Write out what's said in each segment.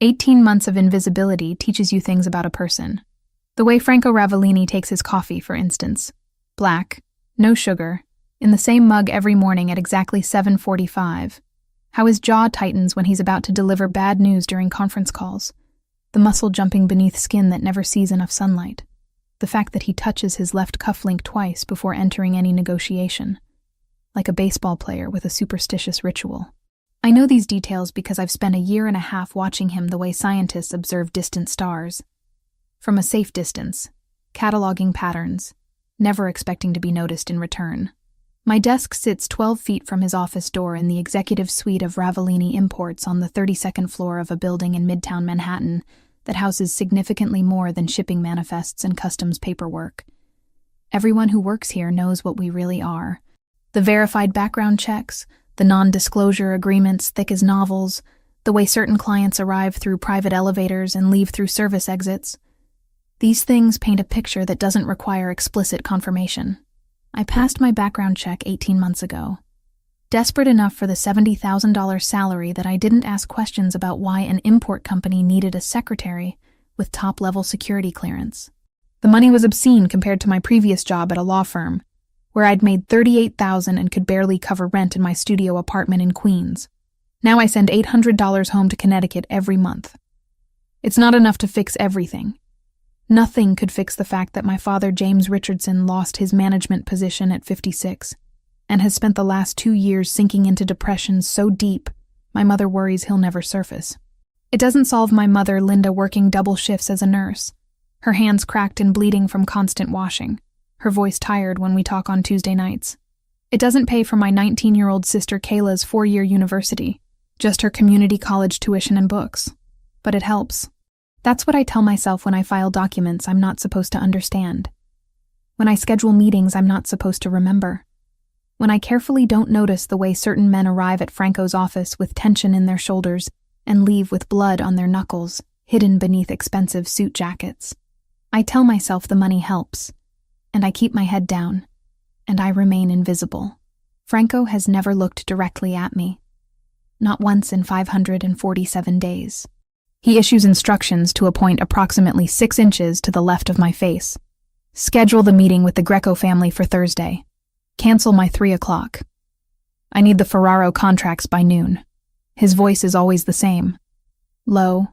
18 months of invisibility teaches you things about a person. The way Franco Ravellini takes his coffee, for instance. Black, no sugar, in the same mug every morning at exactly 7:45. How his jaw tightens when he's about to deliver bad news during conference calls. The muscle jumping beneath skin that never sees enough sunlight. The fact that he touches his left cufflink twice before entering any negotiation. Like a baseball player with a superstitious ritual. I know these details because I've spent a year and a half watching him the way scientists observe distant stars. From a safe distance, cataloging patterns, never expecting to be noticed in return. My desk sits 12 feet from his office door in the executive suite of Ravellini Imports on the 32nd floor of a building in Midtown Manhattan that houses significantly more than shipping manifests and customs paperwork. Everyone who works here knows what we really are. The verified background checks, the non-disclosure agreements thick as novels, the way certain clients arrive through private elevators and leave through service exits. These things paint a picture that doesn't require explicit confirmation. I passed my background check 18 months ago. Desperate enough for the $70,000 salary that I didn't ask questions about why an import company needed a secretary with top-level security clearance. The money was obscene compared to my previous job at a law firm, where I'd made $38,000 and could barely cover rent in my studio apartment in Queens. Now I send $800 home to Connecticut every month. It's not enough to fix everything. Nothing could fix the fact that my father, James Richardson, lost his management position at 56 and has spent the last 2 years sinking into depression so deep, my mother worries he'll never surface. It doesn't solve my mother, Linda, working double shifts as a nurse, her hands cracked and bleeding from constant washing, her voice tired when we talk on Tuesday nights. It doesn't pay for my 19-year-old sister Kayla's 4-year university, just her community college tuition and books. But it helps. That's what I tell myself when I file documents I'm not supposed to understand. When I schedule meetings I'm not supposed to remember. When I carefully don't notice the way certain men arrive at Franco's office with tension in their shoulders and leave with blood on their knuckles, hidden beneath expensive suit jackets. I tell myself the money helps. And I keep my head down, and I remain invisible. Franco has never looked directly at me. Not once in 547 days. He issues instructions to a point approximately 6 inches to the left of my face. Schedule the meeting with the Greco family for Thursday. Cancel my 3 o'clock. I need the Ferraro contracts by noon. His voice is always the same. Low,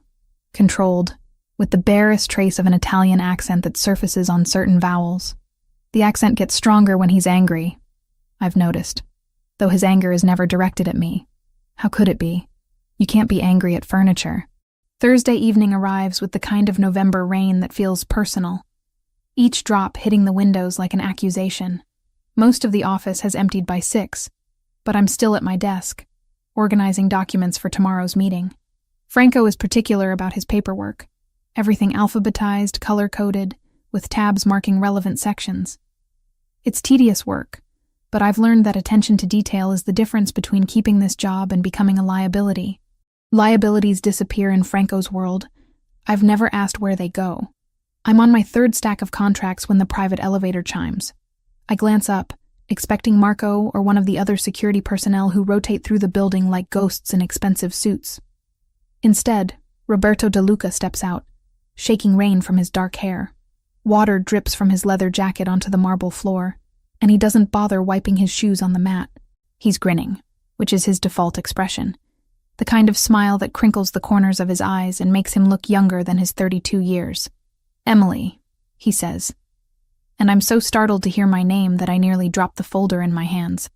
controlled, with the barest trace of an Italian accent that surfaces on certain vowels. The accent gets stronger when he's angry, I've noticed, though his anger is never directed at me. How could it be? You can't be angry at furniture. Thursday evening arrives with the kind of November rain that feels personal, each drop hitting the windows like an accusation. Most of the office has emptied by 6, but I'm still at my desk, organizing documents for tomorrow's meeting. Franco is particular about his paperwork, everything alphabetized, color-coded, with tabs marking relevant sections. It's tedious work, but I've learned that attention to detail is the difference between keeping this job and becoming a liability. Liabilities disappear in Franco's world. I've never asked where they go. I'm on my 3rd stack of contracts when the private elevator chimes. I glance up, expecting Marco or one of the other security personnel who rotate through the building like ghosts in expensive suits. Instead, Roberto De Luca steps out, shaking rain from his dark hair. Water drips from his leather jacket onto the marble floor, and he doesn't bother wiping his shoes on the mat. He's grinning, which is his default expression, the kind of smile that crinkles the corners of his eyes and makes him look younger than his 32 years. Emily, he says, and I'm so startled to hear my name that I nearly drop the folder in my hands.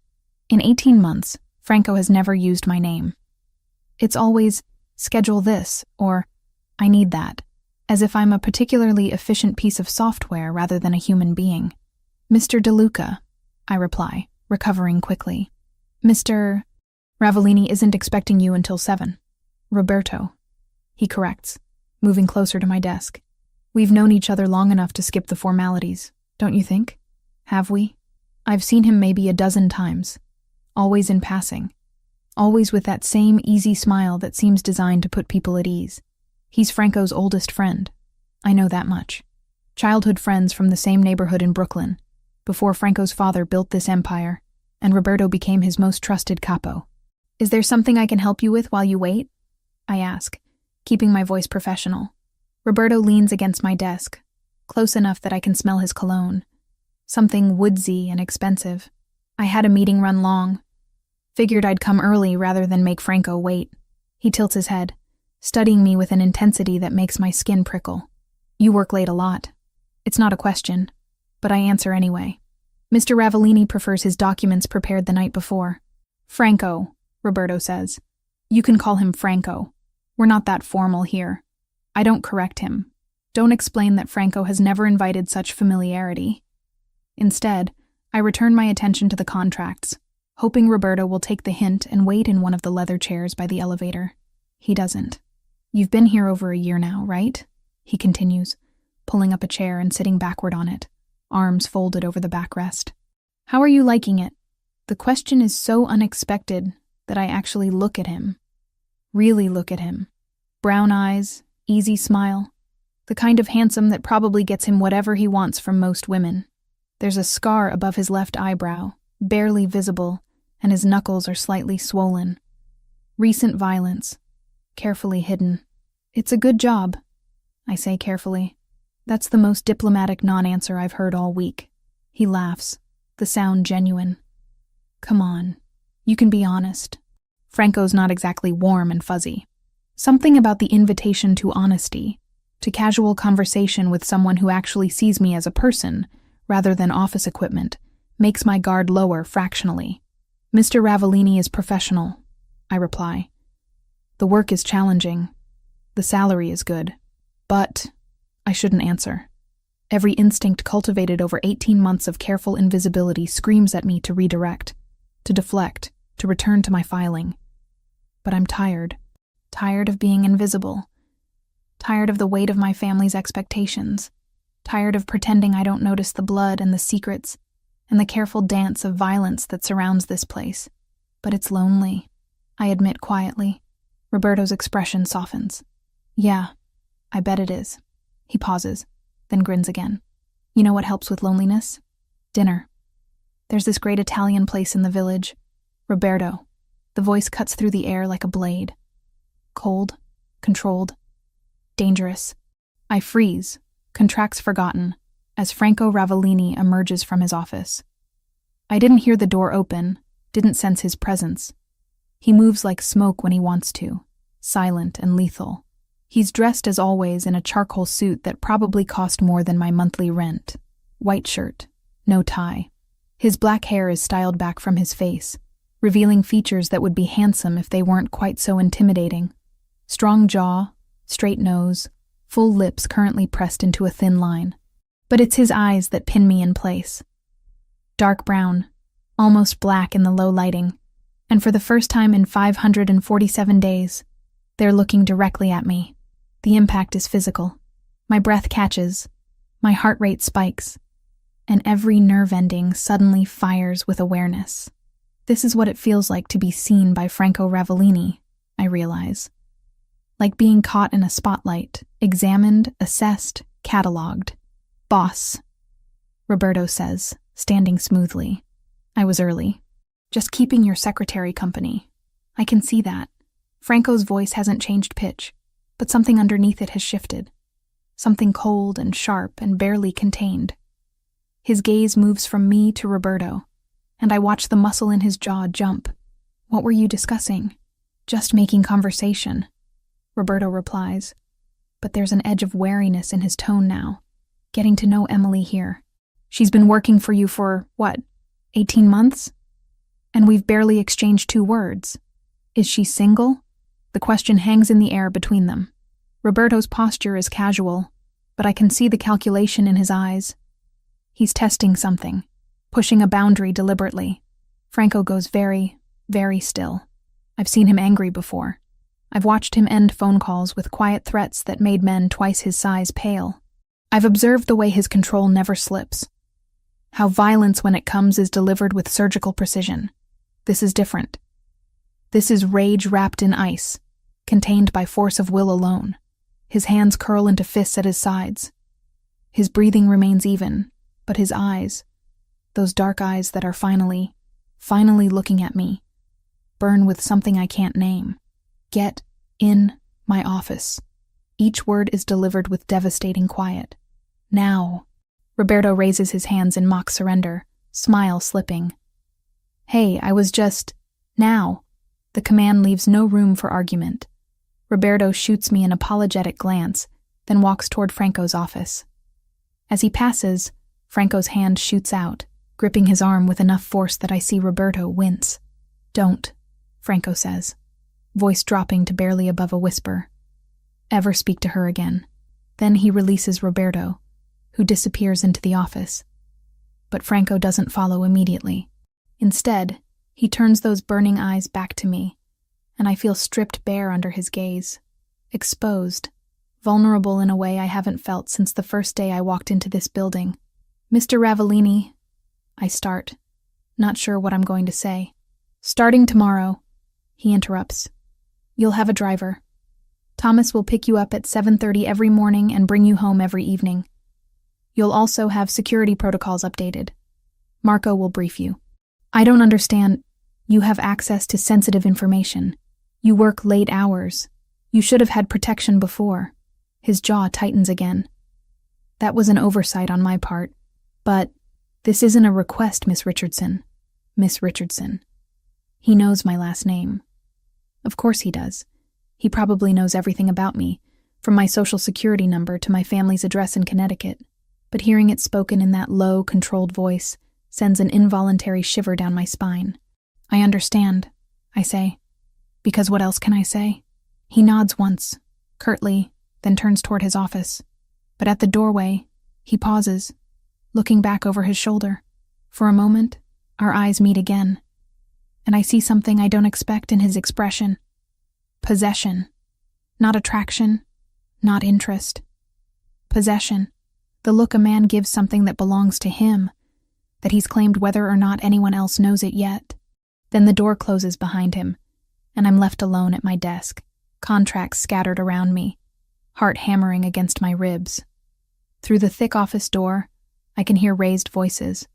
In 18 months, Franco has never used my name. It's always, schedule this, or I need that, as if I'm a particularly efficient piece of software rather than a human being. Mr. De Luca, I reply, recovering quickly. Mr. Ravellini isn't expecting you until 7. Roberto, he corrects, moving closer to my desk. We've known each other long enough to skip the formalities, don't you think? Have we? I've seen him maybe a dozen times, always in passing, always with that same easy smile that seems designed to put people at ease. He's Franco's oldest friend. I know that much. Childhood friends from the same neighborhood in Brooklyn, before Franco's father built this empire, and Roberto became his most trusted capo. Is there something I can help you with while you wait? I ask, keeping my voice professional. Roberto leans against my desk, close enough that I can smell his cologne. Something woodsy and expensive. I had a meeting run long. Figured I'd come early rather than make Franco wait. He tilts his head, studying me with an intensity that makes my skin prickle. You work late a lot. It's not a question, but I answer anyway. Mr. Ravellini prefers his documents prepared the night before. Franco, Roberto says. You can call him Franco. We're not that formal here. I don't correct him. Don't explain that Franco has never invited such familiarity. Instead, I return my attention to the contracts, hoping Roberto will take the hint and wait in one of the leather chairs by the elevator. He doesn't. You've been here over a year now, right? He continues, pulling up a chair and sitting backward on it, arms folded over the backrest. How are you liking it? The question is so unexpected that I actually look at him. Really look at him. Brown eyes, easy smile. The kind of handsome that probably gets him whatever he wants from most women. There's a scar above his left eyebrow, barely visible, and his knuckles are slightly swollen. Recent violence. Carefully hidden. It's a good job, I say carefully. That's the most diplomatic non-answer I've heard all week. He laughs, the sound genuine. Come on, you can be honest. Franco's not exactly warm and fuzzy. Something about the invitation to honesty, to casual conversation with someone who actually sees me as a person, rather than office equipment, makes my guard lower fractionally. Mr. Ravellini is professional, I reply. The work is challenging. The salary is good. But I shouldn't answer. Every instinct cultivated over 18 months of careful invisibility screams at me to redirect, to deflect, to return to my filing. But I'm tired. Tired of being invisible. Tired of the weight of my family's expectations. Tired of pretending I don't notice the blood and the secrets and the careful dance of violence that surrounds this place. But it's lonely, I admit quietly. Roberto's expression softens. Yeah, I bet it is. He pauses, then grins again. You know what helps with loneliness? Dinner. There's this great Italian place in the village. Roberto. The voice cuts through the air like a blade. Cold, controlled, dangerous. I freeze, contracts forgotten, as Franco Ravellini emerges from his office. I didn't hear the door open, didn't sense his presence. He moves like smoke when he wants to, silent and lethal. He's dressed as always in a charcoal suit that probably cost more than my monthly rent. White shirt, no tie. His black hair is styled back from his face, revealing features that would be handsome if they weren't quite so intimidating. Strong jaw, straight nose, full lips currently pressed into a thin line. But it's his eyes that pin me in place. Dark brown, almost black in the low lighting, and for the first time in 547 days, they're looking directly at me. The impact is physical. My breath catches, my heart rate spikes, and every nerve ending suddenly fires with awareness. This is what it feels like to be seen by Franco Ravellini, I realize. Like being caught in a spotlight, examined, assessed, catalogued. Boss, Roberto says, standing smoothly. I was early. Just keeping your secretary company. I can see that. Franco's voice hasn't changed pitch, but something underneath it has shifted. Something cold and sharp and barely contained. His gaze moves from me to Roberto, and I watch the muscle in his jaw jump. What were you discussing? Just making conversation, Roberto replies, but there's an edge of wariness in his tone now. Getting to know Emily here. She's been working for you for, 18 months? And we've barely exchanged 2 words. Is she single? The question hangs in the air between them. Roberto's posture is casual, but I can see the calculation in his eyes. He's testing something, pushing a boundary deliberately. Franco goes very, very still. I've seen him angry before. I've watched him end phone calls with quiet threats that made men twice his size pale. I've observed the way his control never slips. How violence when it comes is delivered with surgical precision. This is different. This is rage wrapped in ice, contained by force of will alone. His hands curl into fists at his sides. His breathing remains even, but his eyes, those dark eyes that are finally looking at me, burn with something I can't name. Get in My office. Each word is delivered with devastating quiet. Now. Roberto raises his hands in mock surrender, smile slipping. Hey, I was just... Now. The command leaves no room for argument. Roberto shoots me an apologetic glance, then walks toward Franco's office. As he passes, Franco's hand shoots out, gripping his arm with enough force that I see Roberto wince. Don't, Franco says, voice dropping to barely above a whisper. Ever speak to her again. Then he releases Roberto, who disappears into the office. But Franco doesn't follow immediately. Instead, he turns those burning eyes back to me, and I feel stripped bare under his gaze, exposed, vulnerable in a way I haven't felt since the first day I walked into this building. Mr. Ravellini, I start, not sure what I'm going to say. Starting tomorrow, he interrupts. You'll have a driver. Thomas will pick you up at 7:30 every morning and bring you home every evening. You'll also have security protocols updated. Marco will brief you. I don't understand. You have access to sensitive information. You work late hours. You should have had protection before. His jaw tightens again. That was an oversight on my part. But this isn't a request, Miss Richardson. Miss Richardson. He knows my last name. Of course he does. He probably knows everything about me, from my social security number to my family's address in Connecticut. But hearing it spoken in that low, controlled voice sends an involuntary shiver down my spine. I understand, I say. Because what else can I say? He nods once, curtly, then turns toward his office. But at the doorway, he pauses, looking back over his shoulder. For a moment, our eyes meet again, and I see something I don't expect in his expression. Possession. Not attraction, not interest. Possession. The look a man gives something that belongs to him, that he's claimed whether or not anyone else knows it yet. Then the door closes behind him, and I'm left alone at my desk, contracts scattered around me, heart hammering against my ribs. Through the thick office door, I can hear raised voices,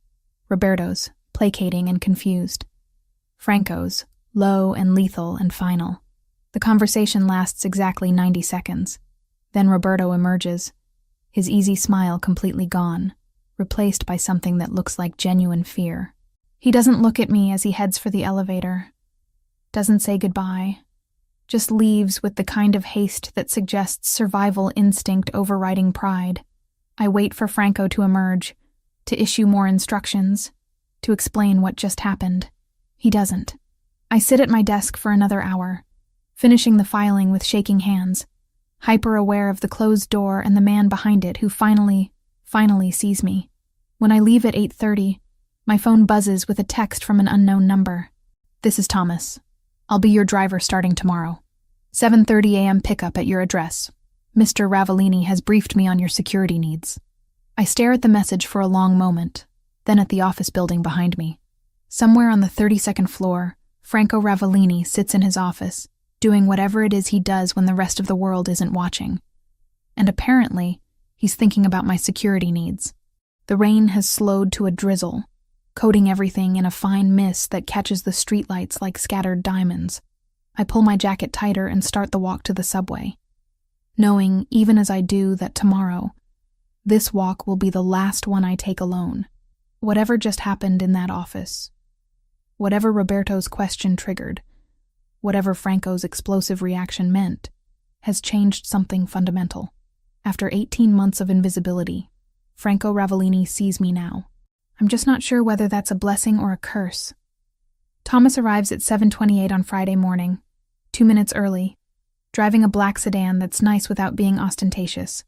Roberto's, placating and confused, Franco's, low and lethal and final. The conversation lasts exactly 90 seconds. Then Roberto emerges, his easy smile completely gone, replaced by something that looks like genuine fear. He doesn't look at me as he heads for the elevator, doesn't say goodbye, just leaves with the kind of haste that suggests survival instinct overriding pride. I wait for Franco to emerge, to issue more instructions, to explain what just happened. He doesn't. I sit at my desk for another hour, finishing the filing with shaking hands, hyper-aware of the closed door and the man behind it who finally sees me. When I leave at 8:30, my phone buzzes with a text from an unknown number. This is Thomas. I'll be your driver starting tomorrow. 7:30 a.m. pickup at your address. Mr. Ravellini has briefed me on your security needs. I stare at the message for a long moment, then at the office building behind me. Somewhere on the 32nd floor, Franco Ravellini sits in his office, doing whatever it is he does when the rest of the world isn't watching. And apparently, he's thinking about my security needs. The rain has slowed to a drizzle, coating everything in a fine mist that catches the streetlights like scattered diamonds. I pull my jacket tighter and start the walk to the subway, knowing, even as I do, that tomorrow, this walk will be the last one I take alone. Whatever just happened in that office, whatever Roberto's question triggered, whatever Franco's explosive reaction meant, has changed something fundamental. After 18 months of invisibility, Franco Ravellini sees me now. I'm just not sure whether that's a blessing or a curse. Thomas arrives at 7:28 on Friday morning, 2 minutes early, driving a black sedan that's nice without being ostentatious.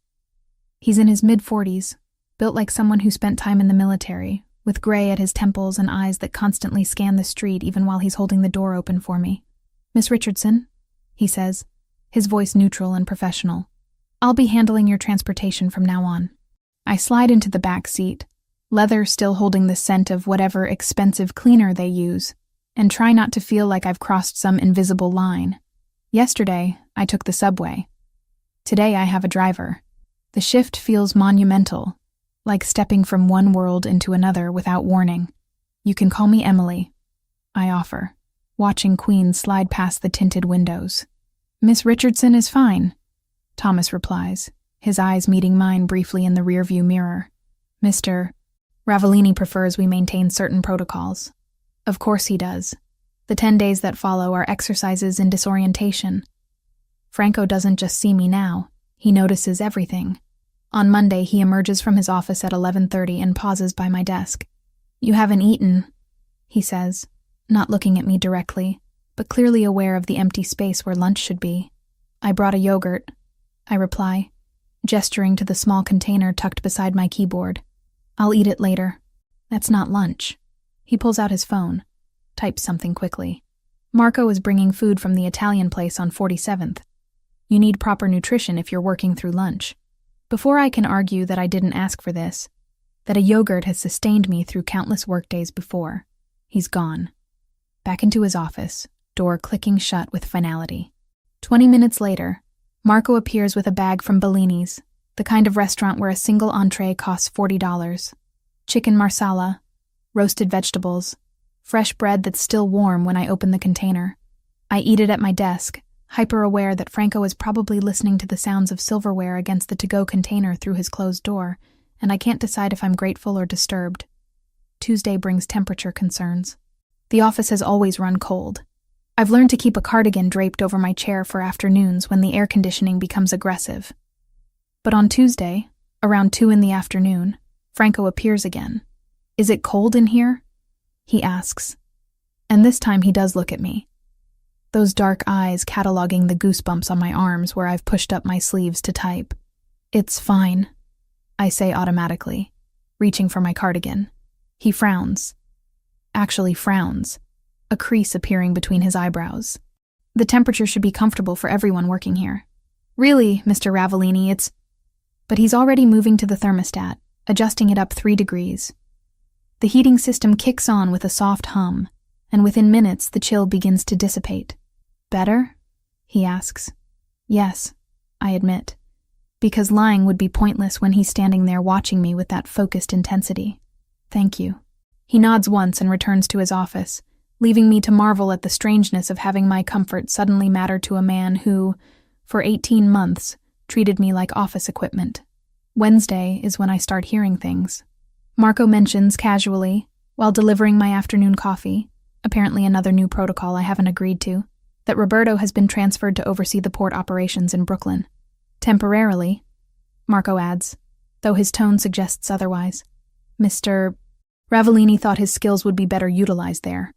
He's in his mid-40s, built like someone who spent time in the military, with gray at his temples and eyes that constantly scan the street even while he's holding the door open for me. Miss Richardson, he says, his voice neutral and professional. I'll be handling your transportation from now on. I slide into the back seat, leather still holding the scent of whatever expensive cleaner they use, and try not to feel like I've crossed some invisible line. Yesterday, I took the subway. Today I have a driver. The shift feels monumental, like stepping from one world into another without warning. You can call me Emily, I offer, watching Queen slide past the tinted windows. Miss Richardson is fine, Thomas replies, his eyes meeting mine briefly in the rearview mirror. Mr. Ravellini prefers we maintain certain protocols. Of course he does. The 10 days that follow are exercises in disorientation. Franco doesn't just see me now, he notices everything. On Monday, he emerges from his office at 11:30 and pauses by my desk. You haven't eaten, he says, not looking at me directly, but clearly aware of the empty space where lunch should be. I brought a yogurt, I reply, gesturing to the small container tucked beside my keyboard. I'll eat it later. That's not lunch. He pulls out his phone, types something quickly. Marco is bringing food from the Italian place on 47th. You need proper nutrition if you're working through lunch. Before I can argue that I didn't ask for this, that a yogurt has sustained me through countless workdays before, he's gone. Back into his office, door clicking shut with finality. 20 minutes later, Marco appears with a bag from Bellini's, the kind of restaurant where a single entree costs $40. Chicken marsala, roasted vegetables, fresh bread that's still warm when I open the container. I eat it at my desk, hyper-aware that Franco is probably listening to the sounds of silverware against the to-go container through his closed door, and I can't decide if I'm grateful or disturbed. Tuesday brings temperature concerns. The office has always run cold. I've learned to keep a cardigan draped over my chair for afternoons when the air conditioning becomes aggressive. But on Tuesday, around 2 in the afternoon, Franco appears again. Is it cold in here? He asks. And this time he does look at me. Those dark eyes cataloging the goosebumps on my arms where I've pushed up my sleeves to type. It's fine, I say automatically, reaching for my cardigan. He frowns. Actually frowns, a crease appearing between his eyebrows. The temperature should be comfortable for everyone working here. Really, Mr. Ravellini, it's... But he's already moving to the thermostat, adjusting it up 3 degrees. The heating system kicks on with a soft hum, and within minutes the chill begins to dissipate. Better? He asks. Yes, I admit, because lying would be pointless when he's standing there watching me with that focused intensity. Thank you. He nods once and returns to his office, leaving me to marvel at the strangeness of having my comfort suddenly matter to a man who, for 18 months, treated me like office equipment. Wednesday is when I start hearing things. Marco mentions casually, while delivering my afternoon coffee, apparently another new protocol I haven't agreed to, that Roberto has been transferred to oversee the port operations in Brooklyn. Temporarily, Marco adds, though his tone suggests otherwise. Mr. Ravellini thought his skills would be better utilized there.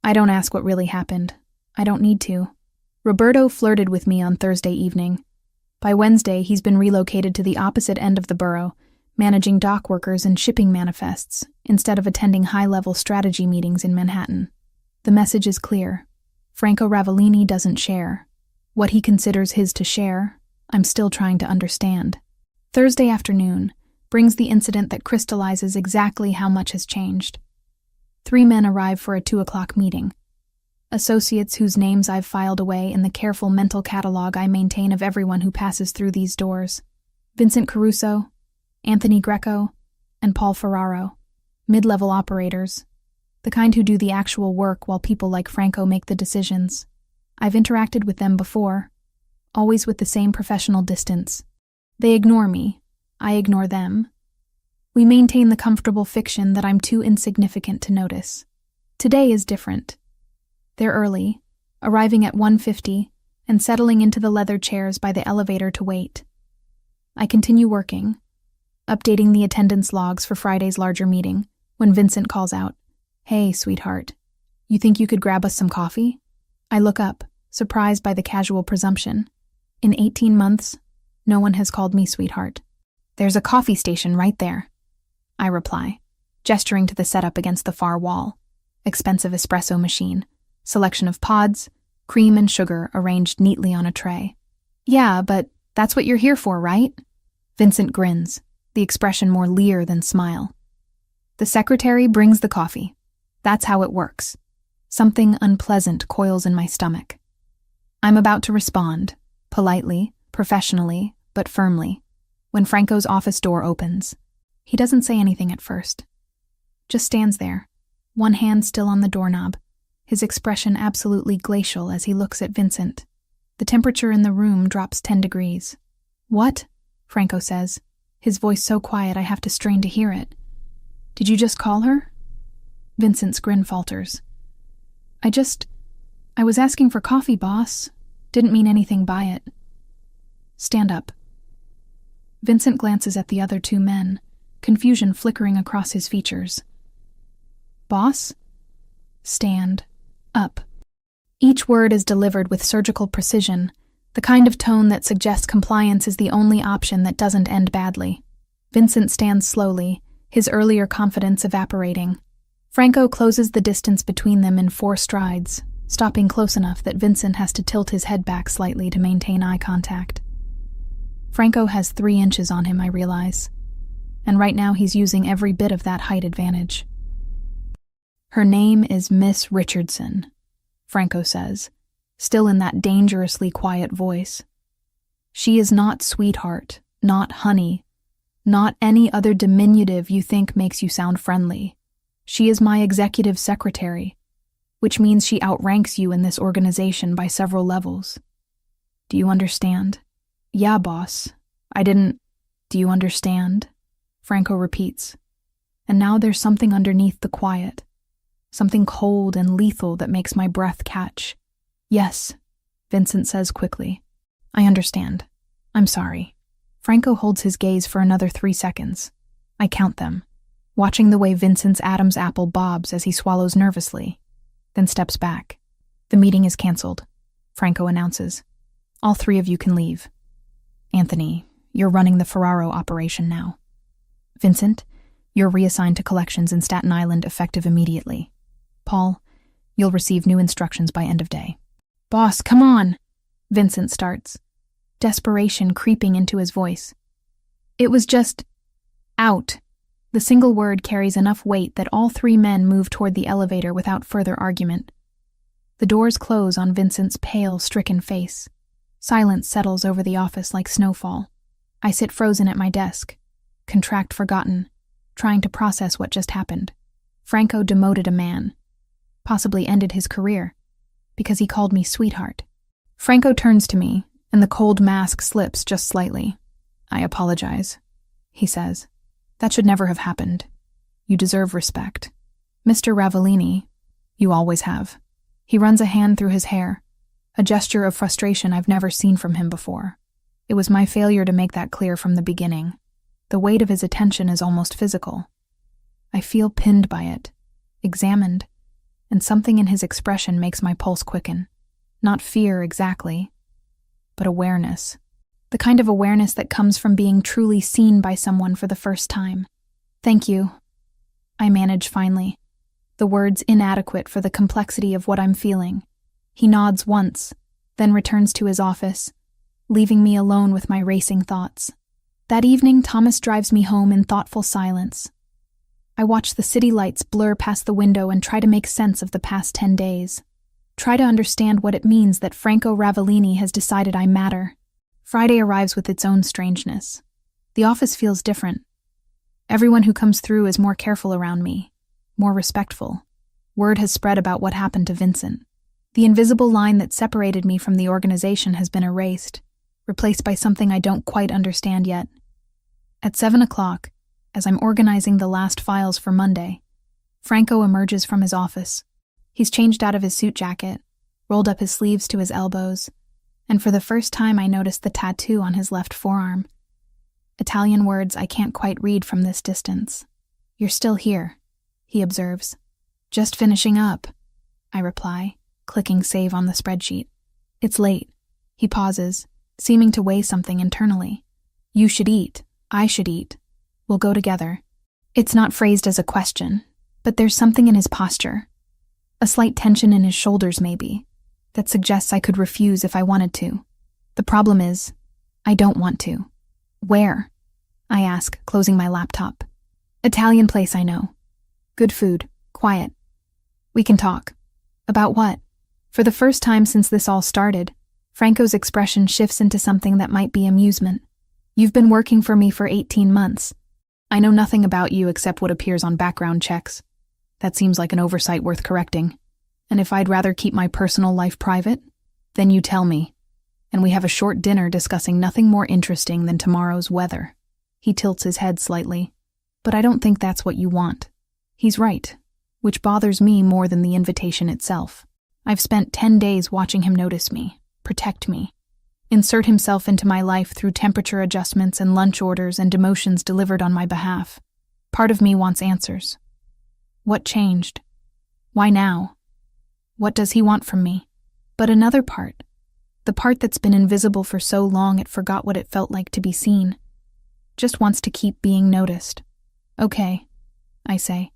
I don't ask what really happened. I don't need to. Roberto flirted with me on Thursday evening. By Wednesday, he's been relocated to the opposite end of the borough, managing dock workers and shipping manifests, instead of attending high-level strategy meetings in Manhattan. The message is clear. Franco Ravellini doesn't share. What he considers his to share, I'm still trying to understand. Thursday afternoon brings the incident that crystallizes exactly how much has changed. 3 men arrive for a 2:00 meeting. Associates whose names I've filed away in the careful mental catalog I maintain of everyone who passes through these doors. Vincent Caruso, Anthony Greco, and Paul Ferraro. Mid-level operators. The kind who do the actual work while people like Franco make the decisions. I've interacted with them before, always with the same professional distance. They ignore me. I ignore them. We maintain the comfortable fiction that I'm too insignificant to notice. Today is different. They're early, arriving at 1:50 and settling into the leather chairs by the elevator to wait. I continue working, updating the attendance logs for Friday's larger meeting, when Vincent calls out, "Hey, sweetheart, you think you could grab us some coffee?" I look up, surprised by the casual presumption. In 18 months, no one has called me sweetheart. "There's a coffee station right there," I reply, gesturing to the setup against the far wall. Expensive espresso machine, selection of pods, cream and sugar arranged neatly on a tray. "Yeah, but that's what you're here for, right?" Vincent grins, the expression more leer than smile. "The secretary brings the coffee. That's how it works." Something unpleasant coils in my stomach. I'm about to respond, politely, professionally, but firmly, when Franco's office door opens. He doesn't say anything at first. Just stands there, one hand still on the doorknob, his expression absolutely glacial as he looks at Vincent. The temperature in the room drops 10 degrees. "What?" Franco says, his voice so quiet I have to strain to hear it. "Did you just call her?" Vincent's grin falters. I was asking for coffee, boss. Didn't mean anything by it." "Stand up." Vincent glances at the other two men, confusion flickering across his features. "Boss?" "Stand up." Each word is delivered with surgical precision, the kind of tone that suggests compliance is the only option that doesn't end badly. Vincent stands slowly, his earlier confidence evaporating. Franco closes the distance between them in 4 strides, stopping close enough that Vincent has to tilt his head back slightly to maintain eye contact. Franco has 3 inches on him, I realize, and right now he's using every bit of that height advantage. "Her name is Miss Richardson," Franco says, still in that dangerously quiet voice. "She is not sweetheart, not honey, not any other diminutive you think makes you sound friendly. She is my executive secretary, which means she outranks you in this organization by several levels. Do you understand?" "Yeah, boss. Do you understand?" Franco repeats. And now there's something underneath the quiet, something cold and lethal that makes my breath catch. "Yes," Vincent says quickly. "I understand. I'm sorry." Franco holds his gaze for another 3 seconds. I count them, watching the way Vincent's Adam's apple bobs as he swallows nervously, then steps back. "The meeting is canceled," Franco announces. "All 3 of you can leave. Anthony, you're running the Ferraro operation now. Vincent, you're reassigned to collections in Staten Island effective immediately. Paul, you'll receive new instructions by end of day." "Boss, come on," Vincent starts, desperation creeping into his voice. "It was just out." The single word carries enough weight that all 3 men move toward the elevator without further argument. The doors close on Vincent's pale, stricken face. Silence settles over the office like snowfall. I sit frozen at my desk, contract forgotten, trying to process what just happened. Franco demoted a man, possibly ended his career, because he called me sweetheart. Franco turns to me, and the cold mask slips just slightly. "I apologize," he says. "That should never have happened. You deserve respect. Mr. Ravellini, you always have." He runs a hand through his hair, a gesture of frustration I've never seen from him before. It was my failure to make that clear from the beginning. The weight of his attention is almost physical. I feel pinned by it, examined, and something in his expression makes my pulse quicken. Not fear exactly, but awareness. The kind of awareness that comes from being truly seen by someone for the first time. "Thank you," I manage finally, the words inadequate for the complexity of what I'm feeling. He nods once, then returns to his office, leaving me alone with my racing thoughts. That evening, Thomas drives me home in thoughtful silence. I watch the city lights blur past the window and try to make sense of the past 10 days. Try to understand what it means that Franco Ravellini has decided I matter. Friday arrives with its own strangeness. The office feels different. Everyone who comes through is more careful around me, more respectful. Word has spread about what happened to Vincent. The invisible line that separated me from the organization has been erased, replaced by something I don't quite understand yet. At 7 o'clock, as I'm organizing the last files for Monday, Franco emerges from his office. He's changed out of his suit jacket, rolled up his sleeves to his elbows, and for the first time I noticed the tattoo on his left forearm. Italian words I can't quite read from this distance. "You're still here," he observes. "Just finishing up," I reply, clicking save on the spreadsheet. "It's late." He pauses, seeming to weigh something internally. "You should eat. I should eat. We'll go together." It's not phrased as a question, but there's something in his posture, a slight tension in his shoulders maybe, that suggests I could refuse if I wanted to. The problem is, I don't want to. "Where?" I ask, closing my laptop. "Italian place I know. Good food, quiet. We can talk." "About what?" For the first time since this all started, Franco's expression shifts into something that might be amusement. "You've been working for me for 18 months. I know nothing about you except what appears on background checks. That seems like an oversight worth correcting. And if I'd rather keep my personal life private, then you tell me." and we have a short dinner discussing nothing more interesting than tomorrow's weather. He tilts his head slightly. But I don't think that's what you want. He's right, which bothers me more than the invitation itself. I've spent 10 days watching him notice me, protect me, insert himself into my life through temperature adjustments and lunch orders and demotions delivered on my behalf. Part of me wants answers. What changed? Why now? What does he want from me? But another part, the part that's been invisible for so long it forgot what it felt like to be seen, just wants to keep being noticed. Okay, I say,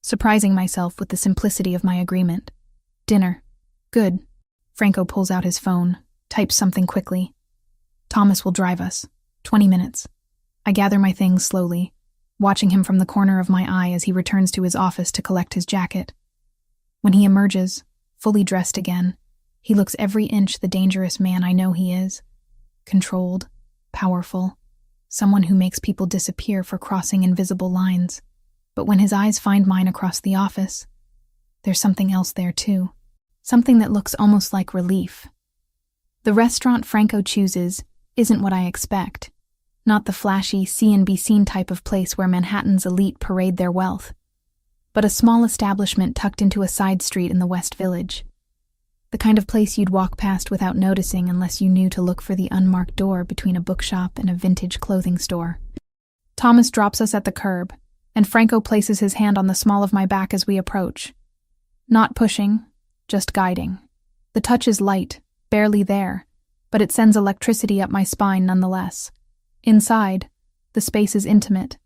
surprising myself with the simplicity of my agreement. Dinner. Good. Franco pulls out his phone, types something quickly. Thomas will drive us. 20 minutes. I gather my things slowly, watching him from the corner of my eye as he returns to his office to collect his jacket. When he emerges, fully dressed again, he looks every inch the dangerous man I know he is. Controlled, powerful, someone who makes people disappear for crossing invisible lines. But when his eyes find mine across the office, there's something else there too. Something that looks almost like relief. The restaurant Franco chooses isn't what I expect. Not the flashy, see and be seen type of place where Manhattan's elite parade their wealth, but a small establishment tucked into a side street in the West Village. The kind of place you'd walk past without noticing unless you knew to look for the unmarked door between a bookshop and a vintage clothing store. Thomas drops us at the curb, and Franco places his hand on the small of my back as we approach. Not pushing, just guiding. The touch is light, barely there, but it sends electricity up my spine nonetheless. Inside, the space is intimate.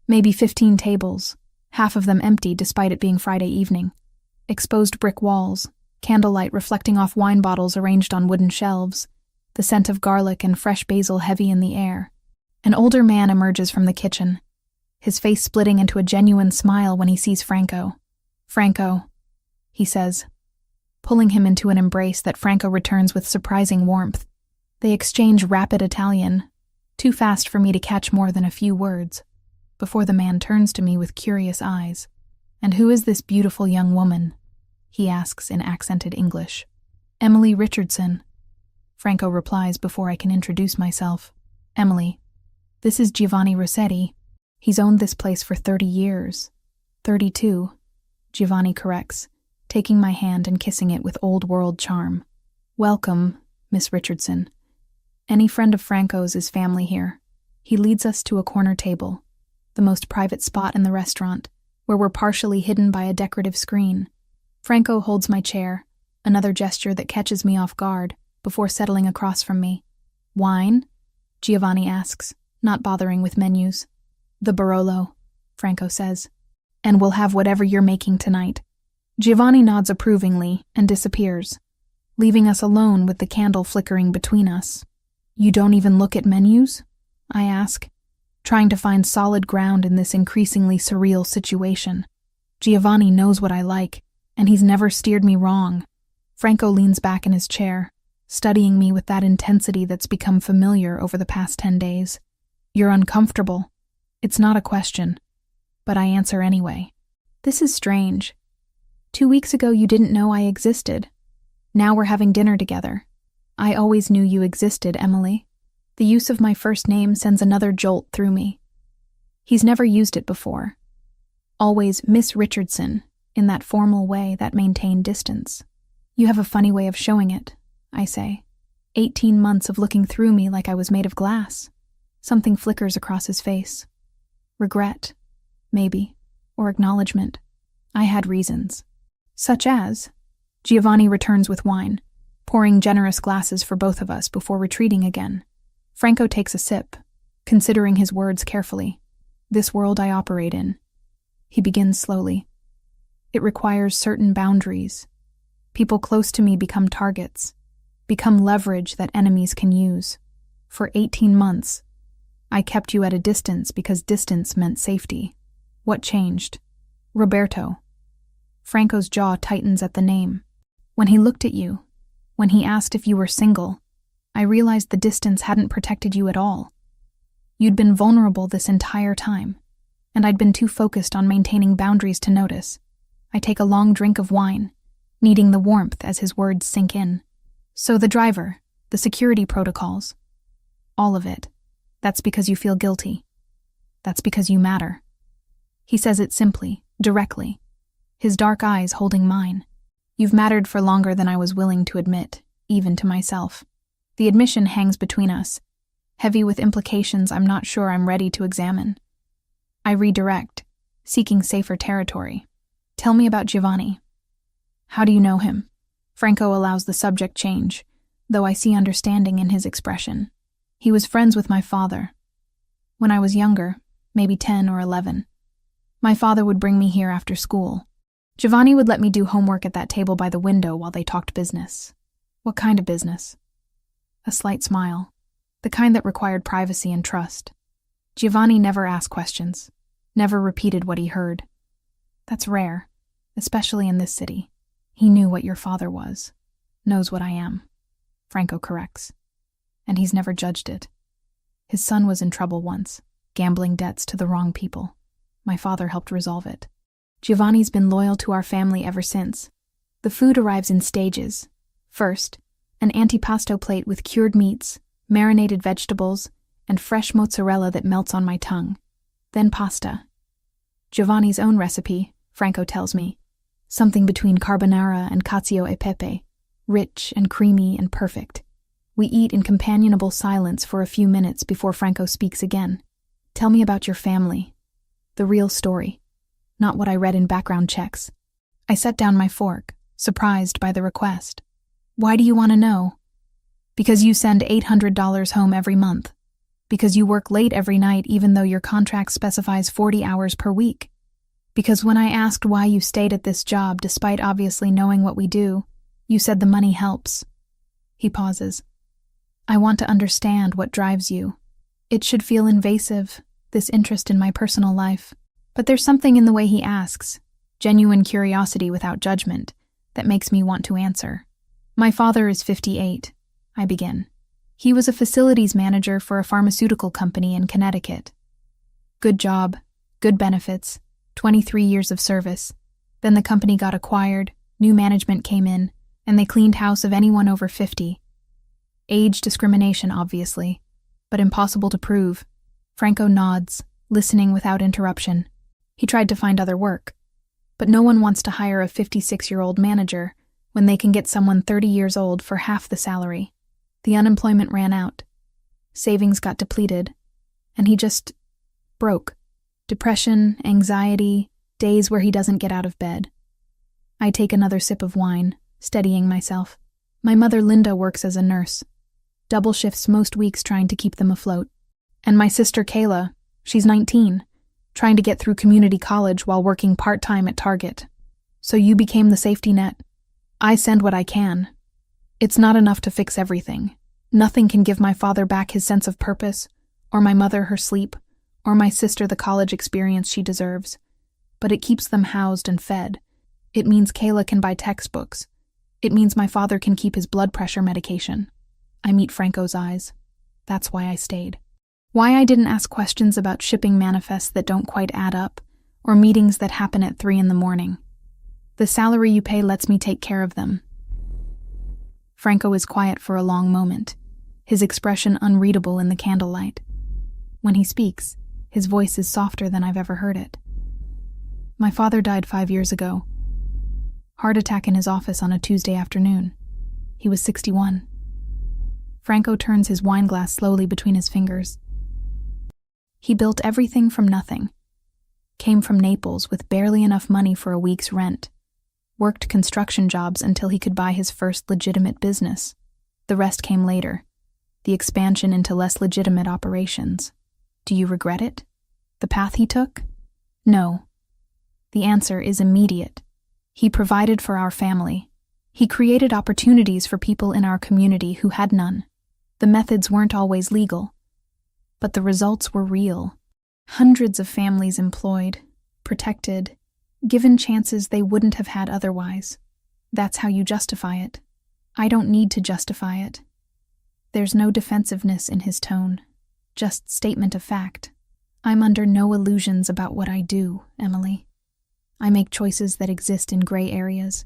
Maybe 15 tables, half of them empty despite it being Friday evening. Exposed brick walls, candlelight reflecting off wine bottles arranged on wooden shelves, the scent of garlic and fresh basil heavy in the air. An older man emerges from the kitchen, his face splitting into a genuine smile when he sees Franco. Franco, he says, pulling him into an embrace that Franco returns with surprising warmth. They exchange rapid Italian, too fast for me to catch more than a few words, before the man turns to me with curious eyes. And who is this beautiful young woman? He asks in accented English. Emily Richardson. Franco replies before I can introduce myself. Emily. This is Giovanni Rossetti. He's owned this place for 30 years. 32, Giovanni corrects, taking my hand and kissing it with old-world charm. Welcome, Miss Richardson. Any friend of Franco's is family here. He leads us to a corner table, the most private spot in the restaurant, where we're partially hidden by a decorative screen. Franco holds my chair, another gesture that catches me off guard, before settling across from me. Wine? Giovanni asks, not bothering with menus. The Barolo, Franco says. And we'll have whatever you're making tonight. Giovanni nods approvingly and disappears, leaving us alone with the candle flickering between us. You don't even look at menus? I ask, trying to find solid ground in this increasingly surreal situation. Giovanni knows what I like, and he's never steered me wrong. Franco leans back in his chair, studying me with that intensity that's become familiar over the past 10 days. You're uncomfortable. It's not a question, but I answer anyway. This is strange. 2 weeks ago you didn't know I existed. Now we're having dinner together. I always knew you existed, Emily. The use of my first name sends another jolt through me. He's never used it before. Always Miss Richardson, in that formal way that maintained distance. You have a funny way of showing it, I say. 18 months of looking through me like I was made of glass. Something flickers across his face. Regret, maybe, or acknowledgement. I had reasons. Such as, Giovanni returns with wine, pouring generous glasses for both of us before retreating again. Franco takes a sip, considering his words carefully. This world I operate in. He begins slowly. It requires certain boundaries. People close to me become targets, become leverage that enemies can use. For 18 months, I kept you at a distance because distance meant safety. What changed? Roberto. Franco's jaw tightens at the name. When he looked at you, when he asked if you were single, I realized the distance hadn't protected you at all. You'd been vulnerable this entire time, and I'd been too focused on maintaining boundaries to notice. I take a long drink of wine, needing the warmth as his words sink in. So the driver, The security protocols. All of it. That's because you feel guilty. That's because you matter. He says it simply, directly, his dark eyes holding mine. You've mattered for longer than I was willing to admit, even to myself. The admission hangs between us, heavy with implications I'm not sure I'm ready to examine. I redirect, seeking safer territory. Tell me about Giovanni. How do you know him? Franco allows the subject change, though I see understanding in his expression. He was friends with my father. When I was younger, maybe 10 or 11, my father would bring me here after school. Giovanni would let me do homework at that table by the window while they talked business. What kind of business? A slight smile, the kind that required privacy and trust. Giovanni never asked questions, never repeated what he heard. That's rare, especially in this city. He knew what your father was, knows what I am. Franco corrects. And he's never judged it. His son was in trouble once, gambling debts to the wrong people. My father helped resolve it. Giovanni's been loyal to our family ever since. The food arrives in stages. First, an antipasto plate with cured meats, marinated vegetables, and fresh mozzarella that melts on my tongue. Then pasta. Giovanni's own recipe, Franco tells me. Something between carbonara and cacio e pepe, rich and creamy and perfect. We eat in companionable silence for a few minutes before Franco speaks again. Tell me about your family. The real story, not what I read in background checks. I set down my fork, surprised by the request. Why do you want to know? Because you send $800 home every month. Because you work late every night even though your contract specifies 40 hours per week. Because when I asked why you stayed at this job despite obviously knowing what we do, you said the money helps. He pauses. I want to understand what drives you. It should feel invasive, this interest in my personal life. But there's something in the way he asks, genuine curiosity without judgment, that makes me want to answer. My father is 58, I begin. He was a facilities manager for a pharmaceutical company in Connecticut. Good job, good benefits, 23 years of service. Then the company got acquired, new management came in, and they cleaned house of anyone over 50. Age discrimination, obviously, but impossible to prove. Franco nods, listening without interruption. He tried to find other work. But no one wants to hire a 56-year-old manager when they can get someone 30 years old for half the salary. The unemployment ran out. Savings got depleted. And he just broke. Depression, anxiety, days where he doesn't get out of bed. I take another sip of wine, steadying myself. My mother Linda works as a nurse. Double shifts most weeks trying to keep them afloat. And my sister Kayla, she's 19, trying to get through community college while working part-time at Target. So you became the safety net. I send what I can. It's not enough to fix everything. Nothing can give my father back his sense of purpose, or my mother her sleep, or my sister the college experience she deserves. But it keeps them housed and fed. It means Kayla can buy textbooks. It means my father can keep his blood pressure medication. I meet Franco's eyes. That's why I stayed. Why I didn't ask questions about shipping manifests that don't quite add up, or meetings that happen at 3 a.m. The salary you pay lets me take care of them. Franco is quiet for a long moment, his expression unreadable in the candlelight. When he speaks, his voice is softer than I've ever heard it. My father died 5 years ago. Heart attack in his office on a Tuesday afternoon. He was 61. Franco turns his wine glass slowly between his fingers. He built everything from nothing. Came from Naples with barely enough money for a week's rent. Worked construction jobs until he could buy his first legitimate business. The rest came later. The expansion into less legitimate operations. Do you regret it? The path he took? No. The answer is immediate. He provided for our family. He created opportunities for people in our community who had none. The methods weren't always legal, but the results were real. Hundreds of families employed, protected, given chances they wouldn't have had otherwise. That's how you justify it. I don't need to justify it. There's no defensiveness in his tone, just statement of fact. I'm under no illusions about what I do, Emily. I make choices that exist in gray areas,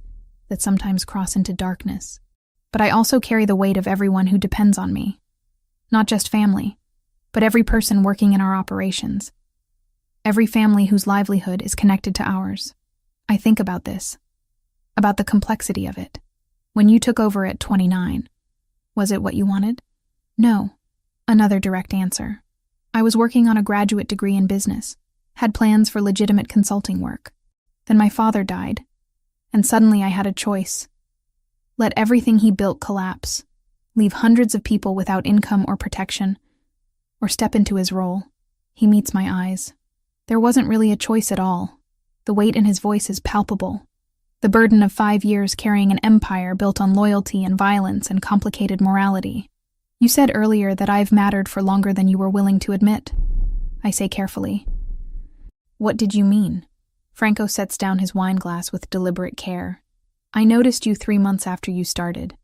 that sometimes cross into darkness. but I also carry the weight of everyone who depends on me. Not just family, but every person working in our operations. Every family whose livelihood is connected to ours. I think about this, about the complexity of it. When you took over at 29, was it what you wanted? No. Another direct answer. I was working on a graduate degree in business, had plans for legitimate consulting work. Then my father died, and suddenly I had a choice. Let everything he built collapse, leave hundreds of people without income or protection, or step into his role. He meets my eyes. There wasn't really a choice at all. The weight in his voice is palpable. The burden of 5 years carrying an empire built on loyalty and violence and complicated morality. You said earlier that I've mattered for longer than you were willing to admit. I say carefully. What did you mean? Franco sets down his wine glass with deliberate care. I noticed you 3 months after you started.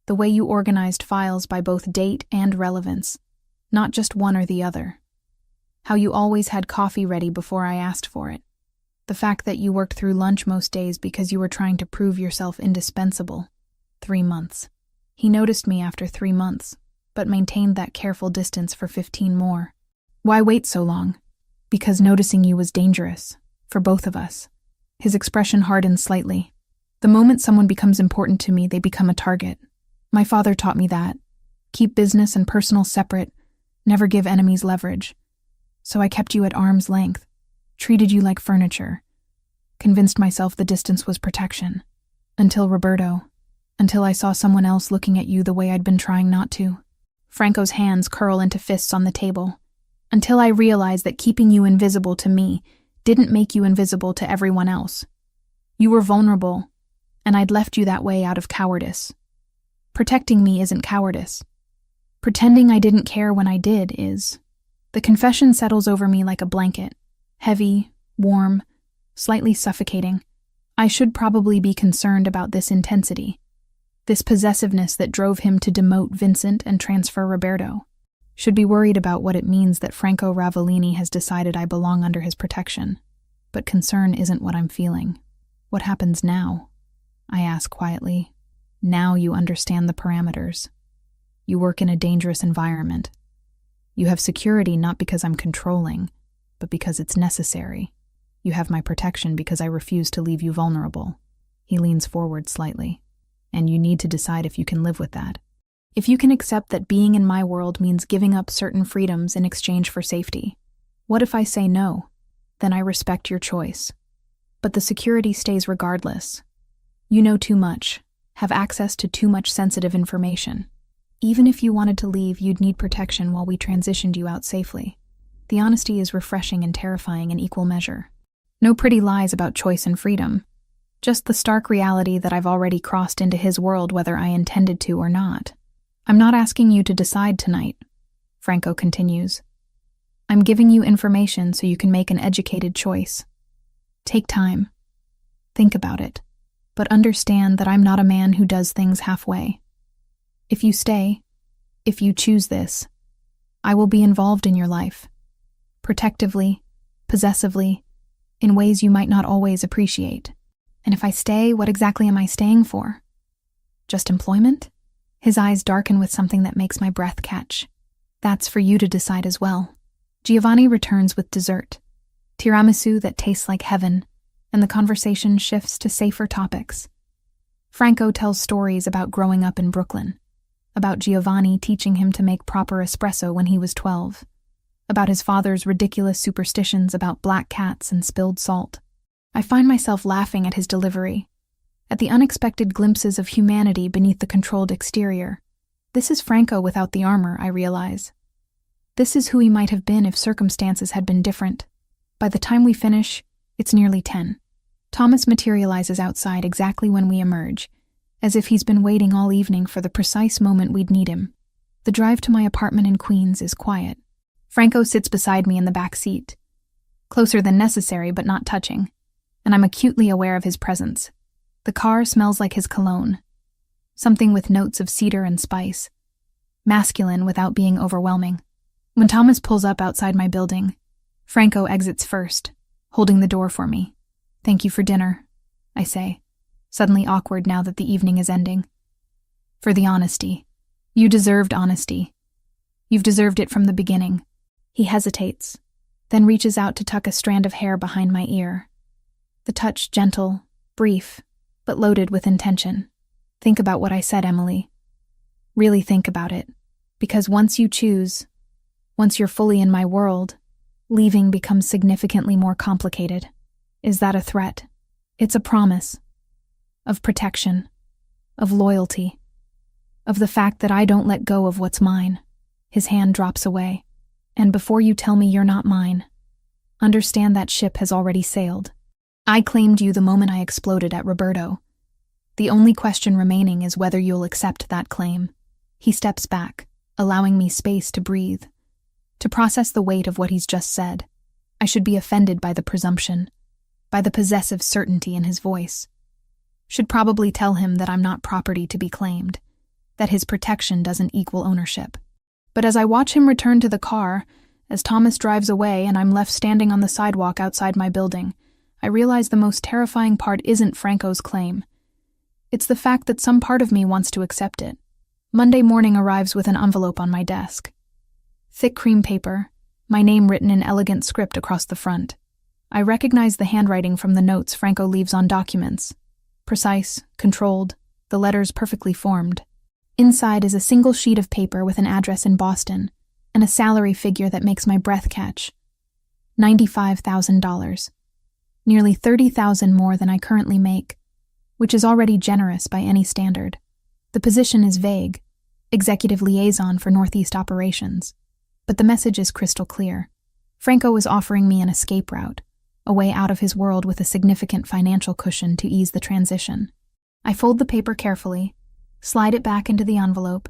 The way you organized files by both date and relevance, not just one or the other. How you always had coffee ready before I asked for it. The fact that you worked through lunch most days because you were trying to prove yourself indispensable. 3 months. He noticed me after 3 months, but maintained that careful distance for 15 more. Why wait so long? Because noticing you was dangerous, for both of us. His expression hardened slightly. The moment someone becomes important to me, they become a target. My father taught me that. Keep business and personal separate, never give enemies leverage. So I kept you at arm's length, treated you like furniture, convinced myself the distance was protection. Until Roberto. Until I saw someone else looking at you the way I'd been trying not to. Franco's hands curl into fists on the table. Until I realized that keeping you invisible to me didn't make you invisible to everyone else. You were vulnerable, and I'd left you that way out of cowardice. Protecting me isn't cowardice. Pretending I didn't care when I did is. The confession settles over me like a blanket. Heavy, warm, slightly suffocating. I should probably be concerned about this intensity. This possessiveness that drove him to demote Vincent and transfer Roberto. Should be worried about what it means that Franco Ravellini has decided I belong under his protection. But concern isn't what I'm feeling. What happens now? I ask quietly. Now you understand the parameters. You work in a dangerous environment. You have security not because I'm controlling, but because it's necessary. You have my protection because I refuse to leave you vulnerable. He leans forward slightly. And you need to decide if you can live with that. If you can accept that being in my world means giving up certain freedoms in exchange for safety. What if I say no? Then I respect your choice. But the security stays regardless. You know too much, have access to too much sensitive information. Even if you wanted to leave, you'd need protection while we transitioned you out safely. The honesty is refreshing and terrifying in equal measure. No pretty lies about choice and freedom. Just the stark reality that I've already crossed into his world whether I intended to or not. I'm not asking you to decide tonight, Franco continues. I'm giving you information so you can make an educated choice. Take time. Think about it. But understand that I'm not a man who does things halfway. If you stay, if you choose this, I will be involved in your life. Protectively, possessively, in ways you might not always appreciate. And if I stay, what exactly am I staying for? Just employment? His eyes darken with something that makes my breath catch. That's for you to decide as well. Giovanni returns with dessert, tiramisu that tastes like heaven, and the conversation shifts to safer topics. Franco tells stories about growing up in Brooklyn, about Giovanni teaching him to make proper espresso when he was 12, about his father's ridiculous superstitions about black cats and spilled salt. I find myself laughing at his delivery, at the unexpected glimpses of humanity beneath the controlled exterior. This is Franco without the armor, I realize. This is who he might have been if circumstances had been different. By the time we finish, it's nearly 10. Thomas materializes outside exactly when we emerge, as if he's been waiting all evening for the precise moment we'd need him. The drive to my apartment in Queens is quiet. Franco sits beside me in the back seat, closer than necessary but not touching, and I'm acutely aware of his presence. The car smells like his cologne, something with notes of cedar and spice, masculine without being overwhelming. When Thomas pulls up outside my building, Franco exits first, holding the door for me. Thank you for dinner, I say, suddenly awkward now that the evening is ending. For the honesty. You deserved honesty. You've deserved it from the beginning. He hesitates, then reaches out to tuck a strand of hair behind my ear. The touch gentle, brief, but loaded with intention. Think about what I said, Emily. Really think about it. Because once you choose, once you're fully in my world, leaving becomes significantly more complicated. Is that a threat? It's a promise. Of protection. Of loyalty. Of the fact that I don't let go of what's mine. His hand drops away. And before you tell me you're not mine, understand that ship has already sailed. I claimed you the moment I exploded at Roberto. The only question remaining is whether you'll accept that claim. He steps back, allowing me space to breathe, to process the weight of what he's just said. I should be offended by the presumption, by the possessive certainty in his voice. Should probably tell him that I'm not property to be claimed, that his protection doesn't equal ownership. But as I watch him return to the car, as Thomas drives away and I'm left standing on the sidewalk outside my building, I realize the most terrifying part isn't Franco's claim. It's the fact that some part of me wants to accept it. Monday morning arrives with an envelope on my desk. Thick cream paper, my name written in elegant script across the front. I recognize the handwriting from the notes Franco leaves on documents. Precise, controlled, the letters perfectly formed. Inside is a single sheet of paper with an address in Boston, and a salary figure that makes my breath catch. $95,000. Nearly $30,000 more than I currently make, which is already generous by any standard. The position is vague, executive liaison for Northeast operations. But the message is crystal clear. Franco is offering me an escape route, a way out of his world with a significant financial cushion to ease the transition. I fold the paper carefully, slide it back into the envelope,